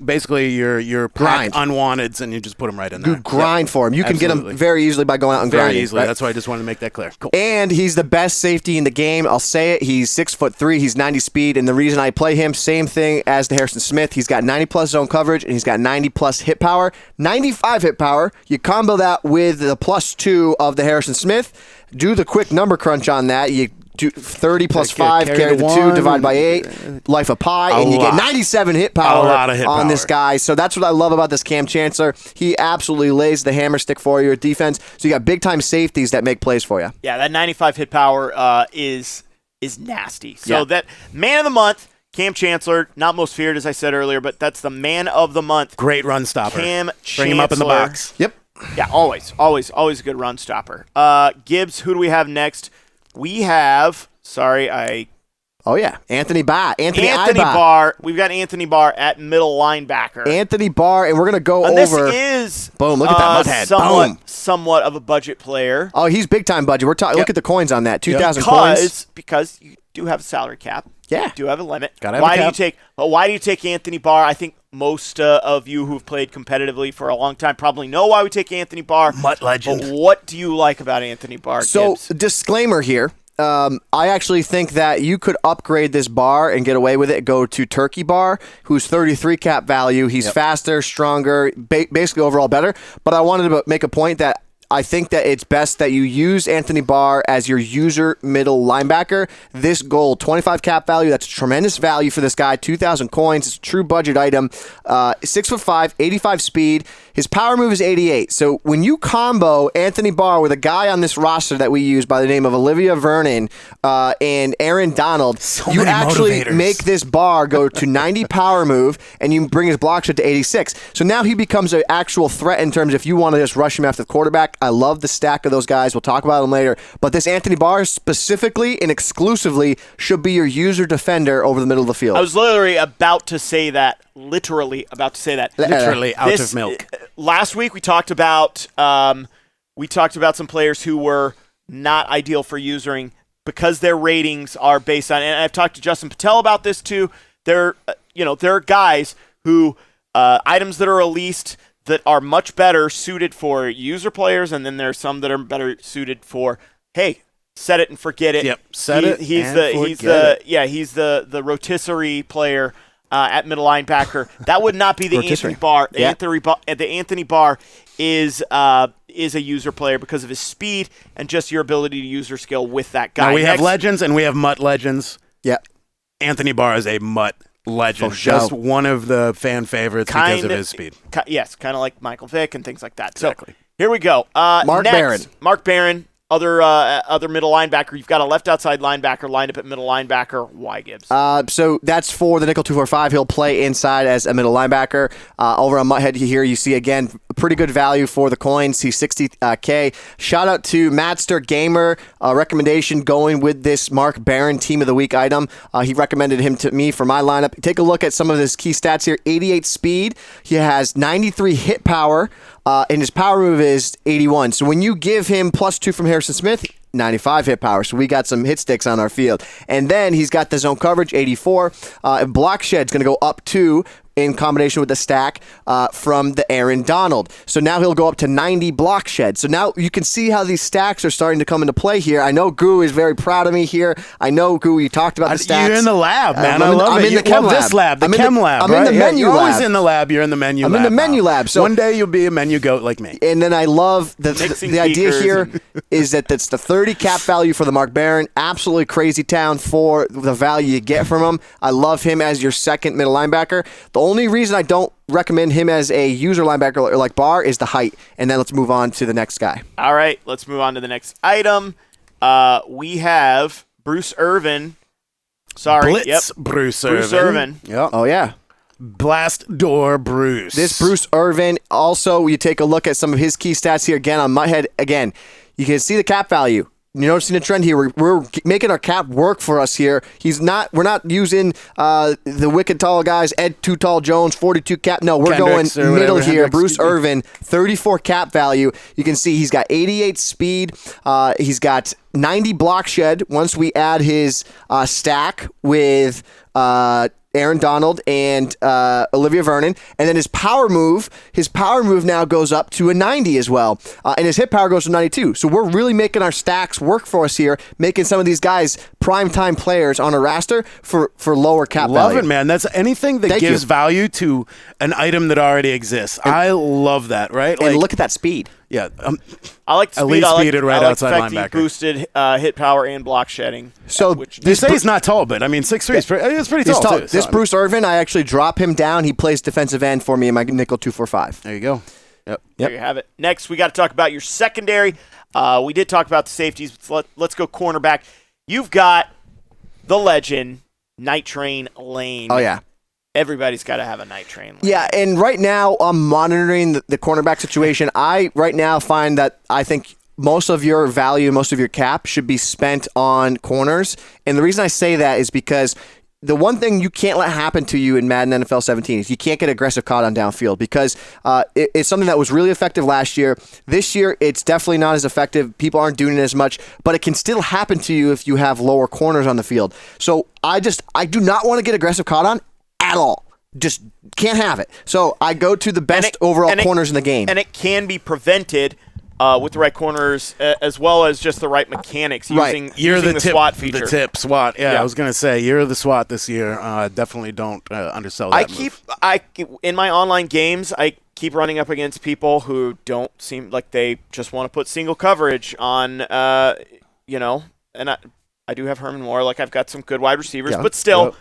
basically your grind unwanteds, and you just put them right in there. Grind for him. You can get him very easily by going out and grinding. Very easily. Right? That's why I just wanted to make that clear. Cool. And he's the best safety in the game. I'll say it. He's 6'3". He's 90 speed, and the reason I play him, same thing as the Harrison Smith. He's got 90+ zone coverage, and he's got 90+ hit power, 95 hit power. You combo that with the +2 of the Harrison Smith. Do the quick number crunch on that. You do 30 plus 5, carry the 2, divide by 8, life of pi, and you get 97 hit power on this guy. So that's what I love about this Cam Chancellor. He absolutely lays the hammer stick for your defense. So you got big-time safeties that make plays for you. Yeah, that 95 hit power is nasty. So that man of the month, Cam Chancellor, not most feared, as I said earlier, but that's the man of the month. Great run stopper. Cam Bring him up in the box. Yep. Yeah, always a good run stopper. Gibbs, who do we have next? We have, Anthony Barr. Anthony Barr. We've got Anthony Barr at middle linebacker. Anthony Barr, and we're going to go and over. This is boom, look at that mudhead. Somewhat of a budget player. Oh, he's big-time budget. We're talking. Look at the coins on that, 2,000 coins. Because you do have a salary cap. Yeah. You do have a limit. Why do you take Anthony Barr? I think most of you who've played competitively for a long time probably know why we take Anthony Barr. MUT legend. But what do you like about Anthony Barr, Gibbs? Disclaimer here. I actually think that you could upgrade this Barr and get away with it. Go to Turkey Barr, who's 33 cap value. He's faster, stronger, basically overall better. But I wanted to make a point that I think that it's best that you use Anthony Barr as your user middle linebacker. This gold, 25 cap value, that's tremendous value for this guy. 2,000 coins, it's a true budget item. 6'5", 85 speed. His power move is 88. So when you combo Anthony Barr with a guy on this roster that we use by the name of Olivia Vernon and Aaron Donald, you actually make this Barr go to 90 power move, and you bring his block shot to 86. So now he becomes an actual threat in terms of if you want to just rush him after the quarterback. I love the stack of those guys. We'll talk about them later. But this Anthony Barr specifically and exclusively should be your user defender over the middle of the field. I was literally about to say that. Literally out of milk. Last week we talked about some players who were not ideal for usering because their ratings are based on. And I've talked to Justin Patel about this too. There are guys who items that are released that are much better suited for user players, and then there are some that are better suited for, hey, set it and forget it. Yep, He's the rotisserie player at middle linebacker. That would not be the Anthony Barr. Yeah. The Anthony Barr is a user player because of his speed and just your ability to use your skill with that guy. Now we have legends and we have MUT legends. Yeah. Anthony Barr is a MUT legend, just one of the fan favorites because of his speed. Yes, kind of like Michael Vick and things like that. Exactly. So here we go. Mark Barron, other middle linebacker. You've got a left outside linebacker lined up at middle linebacker. Why, Gibbs? So that's for the nickel 245. He'll play inside as a middle linebacker. Over on Mutthead here, you see again pretty good value for the coins. He's 60K. Shout out to Madster Gamer. Recommendation going with this Mark Barron Team of the Week item. He recommended him to me for my lineup. Take a look at some of his key stats here. 88 speed. He has 93 hit power. And his power move is 81. So when you give him +2 from Harrison Smith, 95 hit power. So we got some hit sticks on our field. And then he's got the zone coverage, 84. And block shed's going to go up 2 in combination with the stack from the Aaron Donald. So now he'll go up to 90 block shed. So now you can see how these stacks are starting to come into play here. I know Goo is very proud of me here. I know, Goo, you talked about the stacks. You're in the lab, man. I love it. I'm in the chem lab. This lab, the chem lab, I'm right? in the menu you're lab. always in the lab. You're in the menu lab. I'm in the menu lab. So one day you'll be a menu goat like me. And then I love the idea here is that that's the 30 cap value for the Mark Barron. Absolutely crazy town for the value you get from him. I love him as your second middle linebacker. The only reason I don't recommend him as a user linebacker like Barr is the height. And then let's move on to the next guy. All right, let's move on to the next item. We have Bruce Irvin. Bruce Irvin. Yep. Oh, yeah. Blast Door Bruce. This Bruce Irvin, also, you take a look at some of his key stats here again on Mutthead. Again, you can see the cap value. noticing a trend here. We're making our cap work for us here. We're not using the wicked tall guys, Ed Too Tall Jones, 42 cap. No, we're Kendricks going middle here. Hendricks, Bruce Irvin, 34 cap value. You can see he's got 88 speed. He's got 90 block shed once we add his stack with Aaron Donald and Olivia Vernon. And then his power move now goes up to a 90 as well. And his hit power goes to 92. So we're really making our stacks work for us here, making some of these guys primetime players on a roster for lower cap value. Love it, man. That's anything that gives value to an item that already exists. I love that, right? And look at that speed. Yeah. I like the speed. Elite speeded right outside the fact linebacker. He boosted hit power and block shedding. So they say he's not tall, but I mean 6'3" is pretty tall too. This Bruce Irvin, I actually drop him down. He plays defensive end for me in my nickel 2-4-5. There you go. Yep. There you have it. Next, we got to talk about your secondary. We did talk about the safeties. Let's go cornerback. You've got the legend, Night Train Lane. Oh, yeah. Everybody's got to have a Night Train Lane. Yeah, and right now I'm monitoring the cornerback situation. I right now find that I think most of your value, most of your cap should be spent on corners. And the reason I say that is because the one thing you can't let happen to you in Madden NFL 17 is you can't get aggressive caught on downfield because it's something that was really effective last year. This year, it's definitely not as effective. People aren't doing it as much, but it can still happen to you if you have lower corners on the field. So I do not want to get aggressive caught on at all. Just can't have it. So I go to the best overall corners in the game. And it can be prevented with the right corners as well as just the right mechanics using the SWAT feature. The tip, SWAT. Yeah, I was going to say, year of the SWAT this year. Definitely don't undersell that move. In my online games, I keep running up against people who don't seem like they just want to put single coverage on, and I do have Herman Moore. Like, I've got some good wide receivers, but still,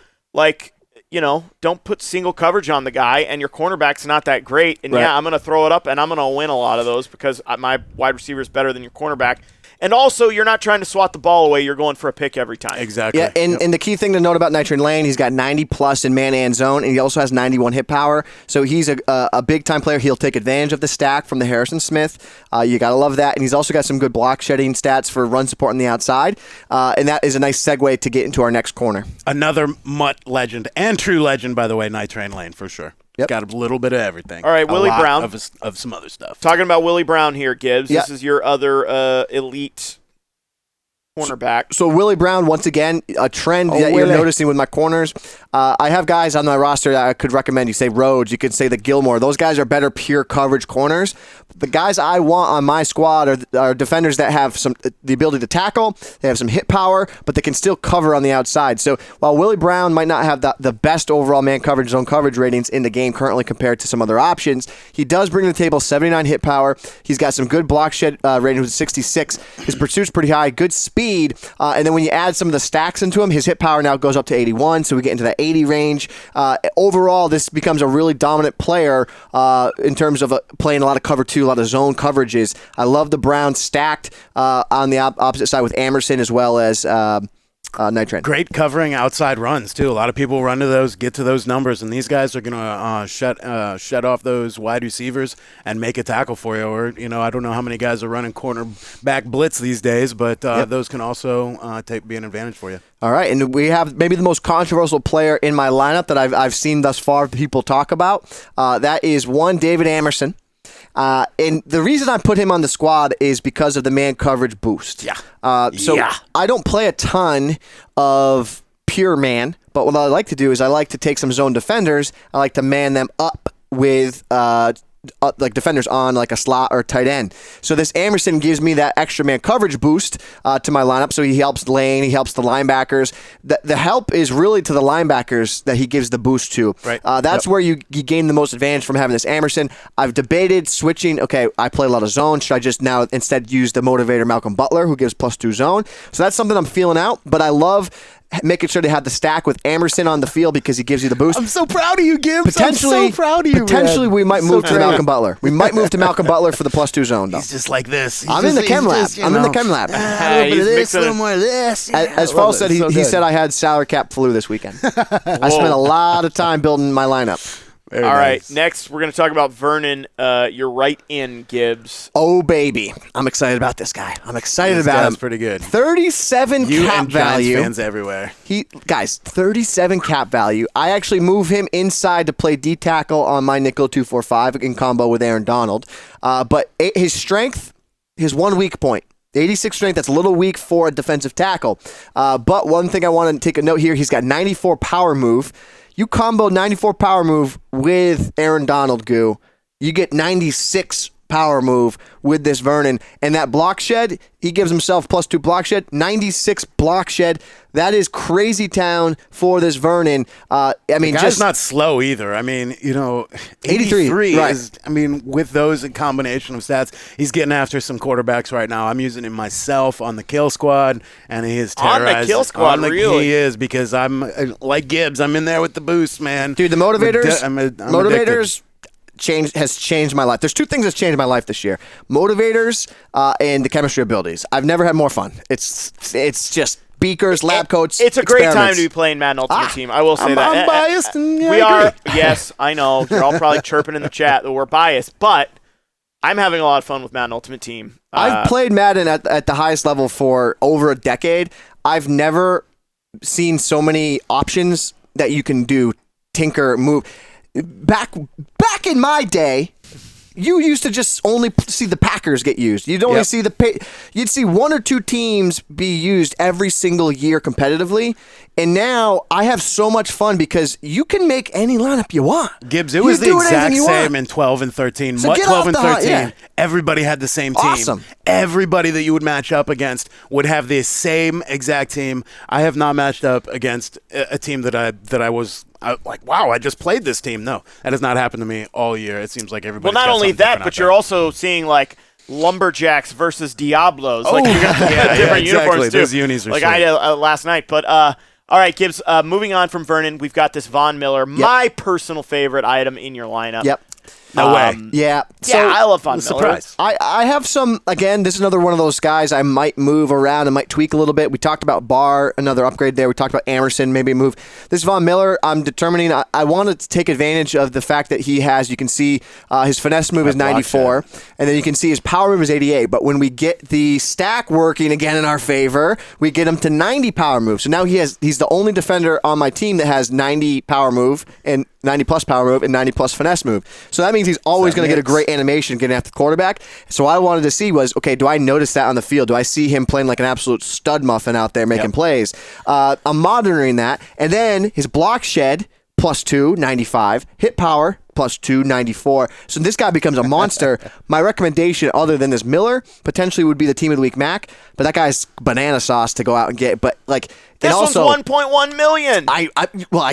don't put single coverage on the guy, and your cornerback's not that great. And, I'm going to throw it up, and I'm going to win a lot of those because my wide receiver is better than your cornerback. And also, you're not trying to swat the ball away. You're going for a pick every time. Exactly. Yeah, and the key thing to note about Night Train Lane, he's got 90-plus in man and zone, and he also has 91 hit power. So he's a big-time player. He'll take advantage of the stack from the Harrison Smith. You got to love that. And he's also got some good block-shedding stats for run support on the outside. And that is a nice segue to get into our next corner. Another MUT legend, and true legend, by the way, Night Train Lane, for sure. Yep. Got a little bit of everything. All right, Willie Brown. Of some other stuff. Talking about Willie Brown here, Gibbs. Yep. This is your other elite cornerback. So Willie Brown, once again, a trend that you're noticing with my corners. I have guys on my roster that I could recommend. You say Rhodes, you could say the Gilmore. Those guys are better pure coverage corners. The guys I want on my squad are defenders that have the ability to tackle, they have some hit power, but they can still cover on the outside. So while Willie Brown might not have the best overall man coverage, zone coverage ratings in the game currently compared to some other options, he does bring to the table 79 hit power. He's got some good block shed rating with 66. His pursuit's pretty high, good speed, and then when you add some of the stacks into him, his hit power now goes up to 81, so we get into that 80 range. Overall, this becomes a really dominant player in terms of playing a lot of cover 2, a lot of zone coverages. I love the Browns stacked on the opposite side with Amerson as well as Night Train. Great covering outside runs, too. A lot of people run to those, get to those numbers, and these guys are going to shut off those wide receivers and make a tackle for you. Or, I don't know how many guys are running cornerback blitz these days, but those can also be an advantage for you. All right, and we have maybe the most controversial player in my lineup that I've seen thus far people talk about. That is one David Amerson. And the reason I put him on the squad is because of the man coverage boost. I don't play a ton of pure man, but what I like to do is I like to take some zone defenders. I like to man them up with like defenders on like a slot or tight end. So this Amerson gives me that extra man coverage boost to my lineup. So he helps Lane, he helps the linebackers. The help is really to the linebackers that he gives the boost to. Right. That's where you gain the most advantage from having this Amerson. I've debated switching. Okay, I play a lot of zone. Should I just now instead use the motivator Malcolm Butler, who gives +2 zone? So that's something I'm feeling out. But I love making sure they have the stack with Amerson on the field because he gives you the boost. I'm so proud of you, Gibbs. I'm so proud of you, Potentially, man. we might move to Malcolm Butler. We might move to Malcolm Butler for the +2 zone, though. He's just like this. I'm in the chem lab. I'm in the chem lab. A little bit of this, a little more of this. As Paul said, he said I had salary cap flu this weekend. I spent a lot of time building my lineup. All right, next we're going to talk about Vernon. You're right in, Gibbs. Oh, baby. I'm excited about this guy. I'm excited about him. That's pretty good. 37 You cap and value. Giants fans everywhere. Guys, 37 cap value. I actually move him inside to play D tackle on my nickel 245 in combo with Aaron Donald. But his strength, his one weak point. 86 strength, that's a little weak for a defensive tackle. But one thing I want to take a note here, he's got 94 power move. You combo 94 power move with Aaron Donald, Goo. You get 96 power move with this Vernon. And that block shed, he gives himself +2 block shed, 96 block shed. That is crazy town for this Vernon. I mean, just not slow either. I mean, 83 right. is, with those in combination of stats, he's getting after some quarterbacks right now. I'm using him myself on the kill squad, and he is terrorized. On the kill squad, really? He is, because I'm like Gibbs. I'm in there with the boost, man. Dude, the motivators, I'm motivators has changed my life. There's two things that's changed my life this year: motivators and the chemistry abilities. I've never had more fun. It's just beakers, lab coats. It's a great time to be playing Madden Ultimate Team. I will say that. I'm biased. And we are. Yes, I know. You're all probably chirping in the chat that we're biased, but I'm having a lot of fun with Madden Ultimate Team. I've played Madden at the highest level for over a decade. I've never seen so many options that you can do, tinker, move. Back in my day, you used to just only see the Packers get used. You'd only see you'd see one or two teams be used every single year competitively. And now I have so much fun because you can make any lineup you want. Gibbs, it was the exact same in 12 and 13. So MUT 12 and 13, everybody had the same team. Awesome. Everybody that you would match up against would have the same exact team. I have not matched up against a team that I was like, wow, I just played this team. No, that has not happened to me all year. It seems like everybody. Well, not only that, but you're also seeing like Lumberjacks versus Diablos. Like you're gonna different uniforms too. Those unis are like sweet. I did last night. But all right, Gibbs. Moving on from Vernon, we've got this Von Miller, my personal favorite item in your lineup. Yep. No way. Yeah. So, I love Von Miller. Surprise. I have some, again, this is another one of those guys I might move around and might tweak a little bit. We talked about Barr, another upgrade there. We talked about Amerson, maybe move. This Von Miller, I'm determining, I wanted to take advantage of the fact that he has, you can see his finesse move is 94, and then you can see his power move is 88. But when we get the stack working again in our favor, we get him to 90 power move. So now he's the only defender on my team that has 90 power move and 90 plus power move and 90 plus finesse move. So that means he's always going to get a great animation getting after the quarterback. So what I wanted to see was, okay, do I notice that on the field? Do I see him playing like an absolute stud muffin out there making plays? I'm monitoring that. And then his block shed, +2, 95. Hit power, +2, 94. So this guy becomes a monster. My recommendation, other than this Miller, potentially would be the Team of the Week Mac. But that guy's banana sauce to go out and get. But like, this also, one's 1.1 million. I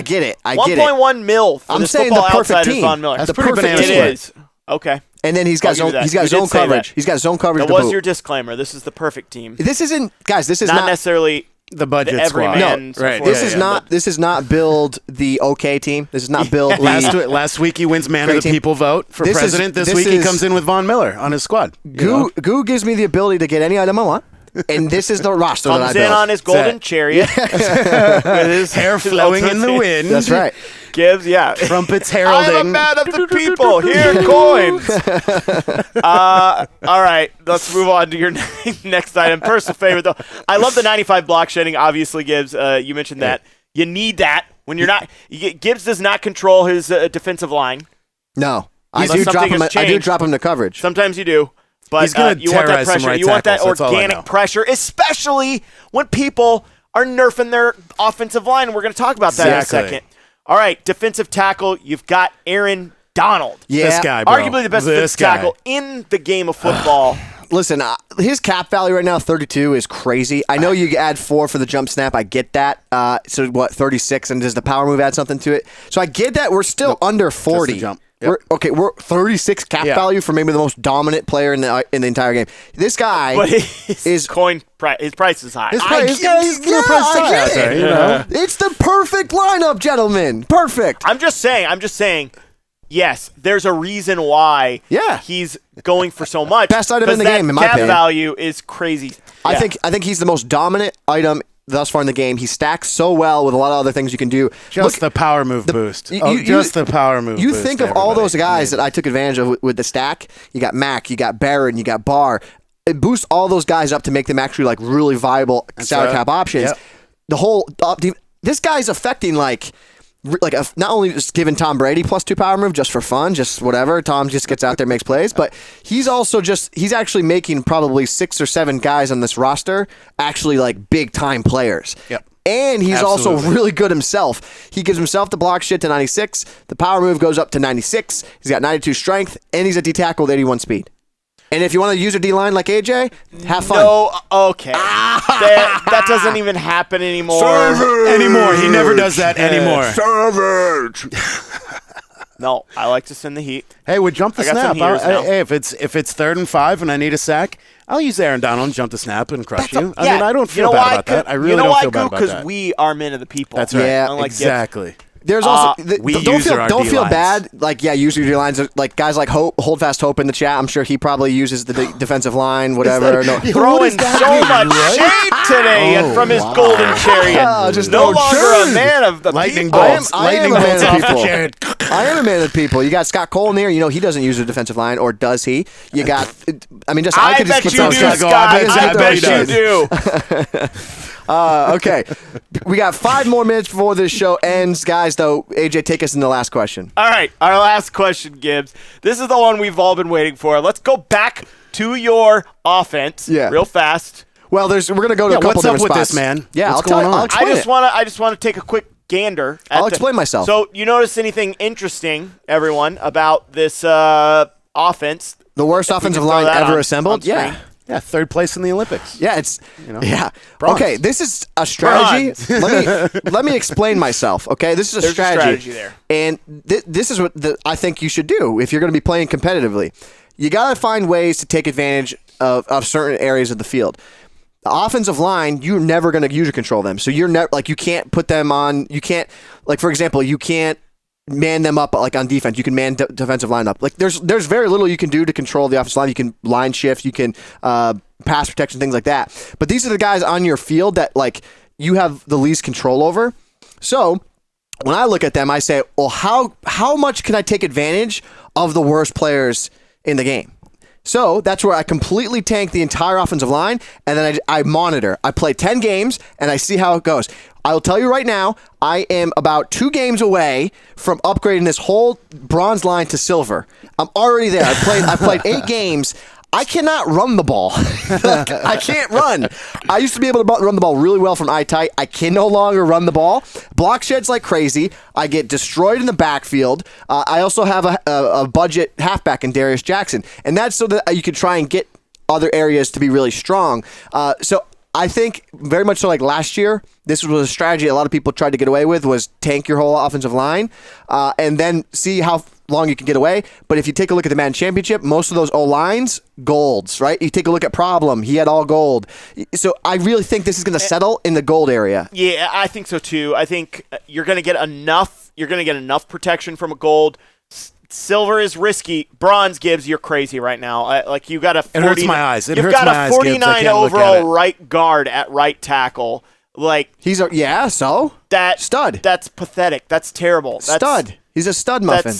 get it. I 1.1 mil for I'm this saying Football the perfect Outsiders team. Von Miller. That's the pretty perfect banana team. It is. Okay. And then he's got zone coverage. He's got zone coverage. That to was boot. your disclaimer. This is the perfect team. This isn't, guys. This is not necessarily the budget every squad. man. No, right. This is not build the OK team. This is not build the Last week he wins Man of the team. People vote for president. This week he comes in with Von Miller on his squad. Goo gives me the ability to get any item I want. And this is the roster that I comes built. in on his golden chariot with his hair flowing in the wind. That's right. Gibbs, Trumpets heralding. I'm a man of the people. Here, coins. All right, let's move on to your next item. Personal favorite, though. I love the 95 block shedding, obviously, Gibbs. You mentioned that. You need that when you're not – Gibbs does not control his defensive line. No. I do drop him to coverage. Sometimes you do. But you want that pressure. You want that organic pressure, especially when people are nerfing their offensive line. And we're going to talk about that in a second. All right, defensive tackle, you've got Aaron Donald. Yeah. This guy, bro. Arguably the best defensive tackle in the game of football. Listen, his cap value right now, 32, is crazy. I know you add 4 for the jump snap. I get that. So, 36, and does the power move add something to it? So, I get that. We're still under 40. Just the jump. Yep. We're 36 cap value for maybe the most dominant player in the entire game. This guy his price is high. His price is high. It's the perfect lineup, gentlemen. Perfect. I'm just saying. Yes, there's a reason why he's going for so much. Best item in the game, in my opinion. Cap value is crazy. I think he's the most dominant item thus far in the game. He stacks so well with a lot of other things you can do. Just the power move boost. The power move boost. You think of all those guys that I took advantage of with the stack. You got Mack, you got Barron, you got Barr. It boosts all those guys up to make them actually like really viable salary cap options. Yep. The whole this guy's affecting not only just giving Tom Brady +2 power move just for fun, just whatever. Tom just gets out there, makes plays, but he's actually making probably 6 or 7 guys on this roster actually like big time players. Yep. And he's also really good himself. He gives himself the block shit to 96. The power move goes up to 96. He's got 92 strength, and he's a D tackle with 81 speed. And if you want to use a D-line like AJ, have fun. No, okay. That doesn't even happen anymore. He never does that anymore. Savage. No, I like to send the heat. Hey, we jump the I got some snap. heaters now. Hey, if it's 3rd and 5 and I need a sack, I'll use Aaron Donald and jump the snap and crush you. I mean, I don't feel bad about that. I really don't feel bad about that. Because we are men of the people. That's right. Yeah, Unlike exactly. There's also don't feel bad. Use your D-lines. Like guys like Hold Fast Hope in the chat. I'm sure he probably uses the defensive line, whatever. Throwing so much shade today from his golden chariot. Just no longer a man of the lightning people. bolts. I am a man of the people. I I am a man of the people. You got Scott Cole in there. You know he doesn't use a defensive line, or does he? You got. I mean, I could just keep bet you do, Scott. I bet you do. Okay. We got 5 more minutes before this show ends. Guys, though, AJ, take us in the last question. All right. Our last question, Gibbs. This is the one we've all been waiting for. Let's go back to your offense real fast. Well, we're going to go to a couple different spots. What's up with this, man? Yeah, what's going on? I'll explain I just want to take a quick gander. I'll explain myself. So, you notice anything interesting, everyone, about this offense? The worst offensive line ever assembled? Yeah, 3rd place in the Olympics. Yeah, it's Bronze. Okay, this is a strategy. Let me explain myself. Okay, this is a strategy there, and this is what I think you should do if you're going to be playing competitively. You got to find ways to take advantage of certain areas of the field. The offensive line, you're never going to user control them, so you're never you can't put them on. You can't for example, you can't man them up like on defense. You can man defensive line up. Like there's very little you can do to control the offensive line. You can line shift, you can pass protection, things like that. But these are the guys on your field that you have the least control over. So when I look at them, I say, well, how much can I take advantage of the worst players in the game? So that's where I completely tank the entire offensive line, and then I monitor. I play 10 games, and I see how it goes. I will tell you right now, I am about 2 games away from upgrading this whole bronze line to silver. I'm already there. I've played 8 games. I cannot run the ball. I can't run. I used to be able to run the ball really well from eye-tight. I can no longer run the ball. Block sheds like crazy. I get destroyed in the backfield. I also have a budget halfback in Darius Jackson. And that's so that you can try and get other areas to be really strong. So I think very much so like last year, this was a strategy a lot of people tried to get away with, was tank your whole offensive line and then see how long you can get away. But if you take a look at the Madden Championship, most of those O-lines, golds, right? You take a look at Problem, he had all gold. So I really think this is going to settle in the gold area. Yeah, I think so too. I think you're going to get enough protection from a gold. Silver is risky. Bronze, Gibbs, you're crazy right now. You got a 40, it hurts my eyes. You've got a 49 overall right guard at right tackle. He's so that stud. That's pathetic. That's terrible. Stud. He's a stud muffin.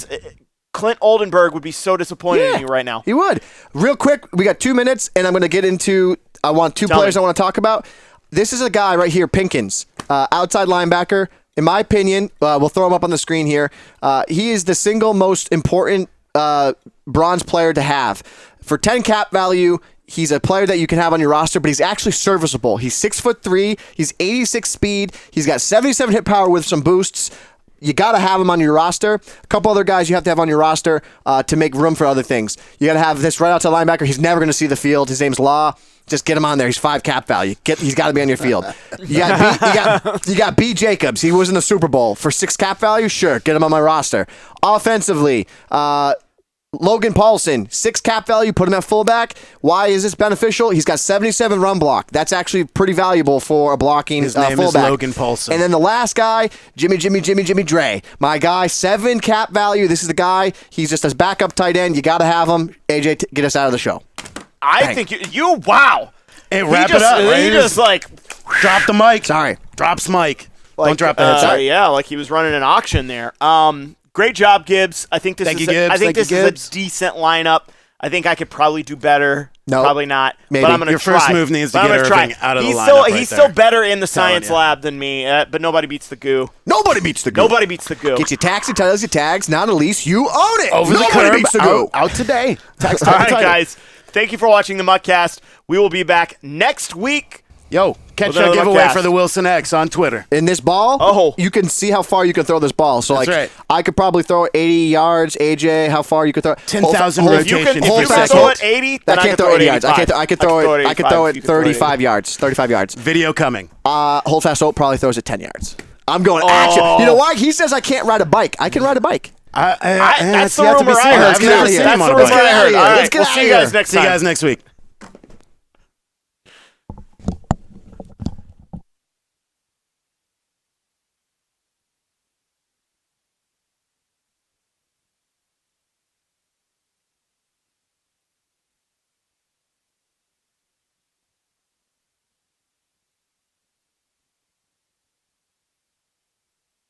Clint Oldenburg would be so disappointed in you right now. He would. Real quick, we got 2 minutes, and I'm going to get into. I want 2 players I want to talk about. This is a guy right here, Pinkins, outside linebacker. In my opinion, we'll throw him up on the screen here. He is the single most important bronze player to have. For 10 cap value, he's a player that you can have on your roster, but he's actually serviceable. He's 6'3", he's 86 speed, he's got 77 hit power with some boosts. You got to have him on your roster. A couple other guys you have to have on your roster to make room for other things. You got to have this right outside linebacker. He's never going to see the field. His name's Law. Just get him on there. He's 5 cap value. He's got to be on your field. You got B. Jacobs. He was in the Super Bowl for 6 cap value. Sure, get him on my roster. Offensively, Logan Paulson, 6 cap value, put him at fullback. Why is this beneficial? He's got 77 run block. That's actually pretty valuable for a blocking His name fullback. is Logan Paulson. And then the last guy, Jimmy Dre. My guy, 7 cap value. This is the guy. He's just a backup tight end. You got to have him. AJ, get us out of the show. I think you wow. Hey, wrap it up. Right? He just Drop the mic. Sorry. Drops mic. Like, Don't drop the headset. Yeah, like he was running an auction there. Great job, Gibbs. I think this Thank is you, Gibbs. I think Thank you, this is Gibbs. a decent lineup. I think I could probably do better. No. Probably not. Maybe. But I'm going to Your try. first move needs to But I'm get gonna try. Irving out of the he's lineup still, right He's there. still better in the Telling science you. lab than me, but nobody beats the goo. Nobody beats the goo. Nobody beats the goo. Get your taxi titles, your tags. Now, Elise, you own it. Over the Nobody curb, beats the goo. out today. Tax All right, title. guys. Thank you for watching the MUTcast. We will be back next week. Yo, catch With that another giveaway MUTcast. for the Wilson X on Twitter. In this ball, you can see how far you can throw this ball. So, That's like, right. I could probably throw it 80 yards. AJ, how far you could throw it? 10,000 Hold- If you rotation. can, hold if you fast, can throw hold. it 80, I then I can't can throw throw 80 it yards. I 85. could throw it. I could throw it 85. 35 yards. 35 yards. Video coming. Hold fast hope probably throws it 10 yards. I'm going action. You know why? He says I can't ride a bike. I can ride a bike. That's the yet to rumor be I seen. heard. I've never Let's seen get him That's on the a rumor bike. I heard. All Let's right, get we'll out see of you guys here. next See you time. guys next week.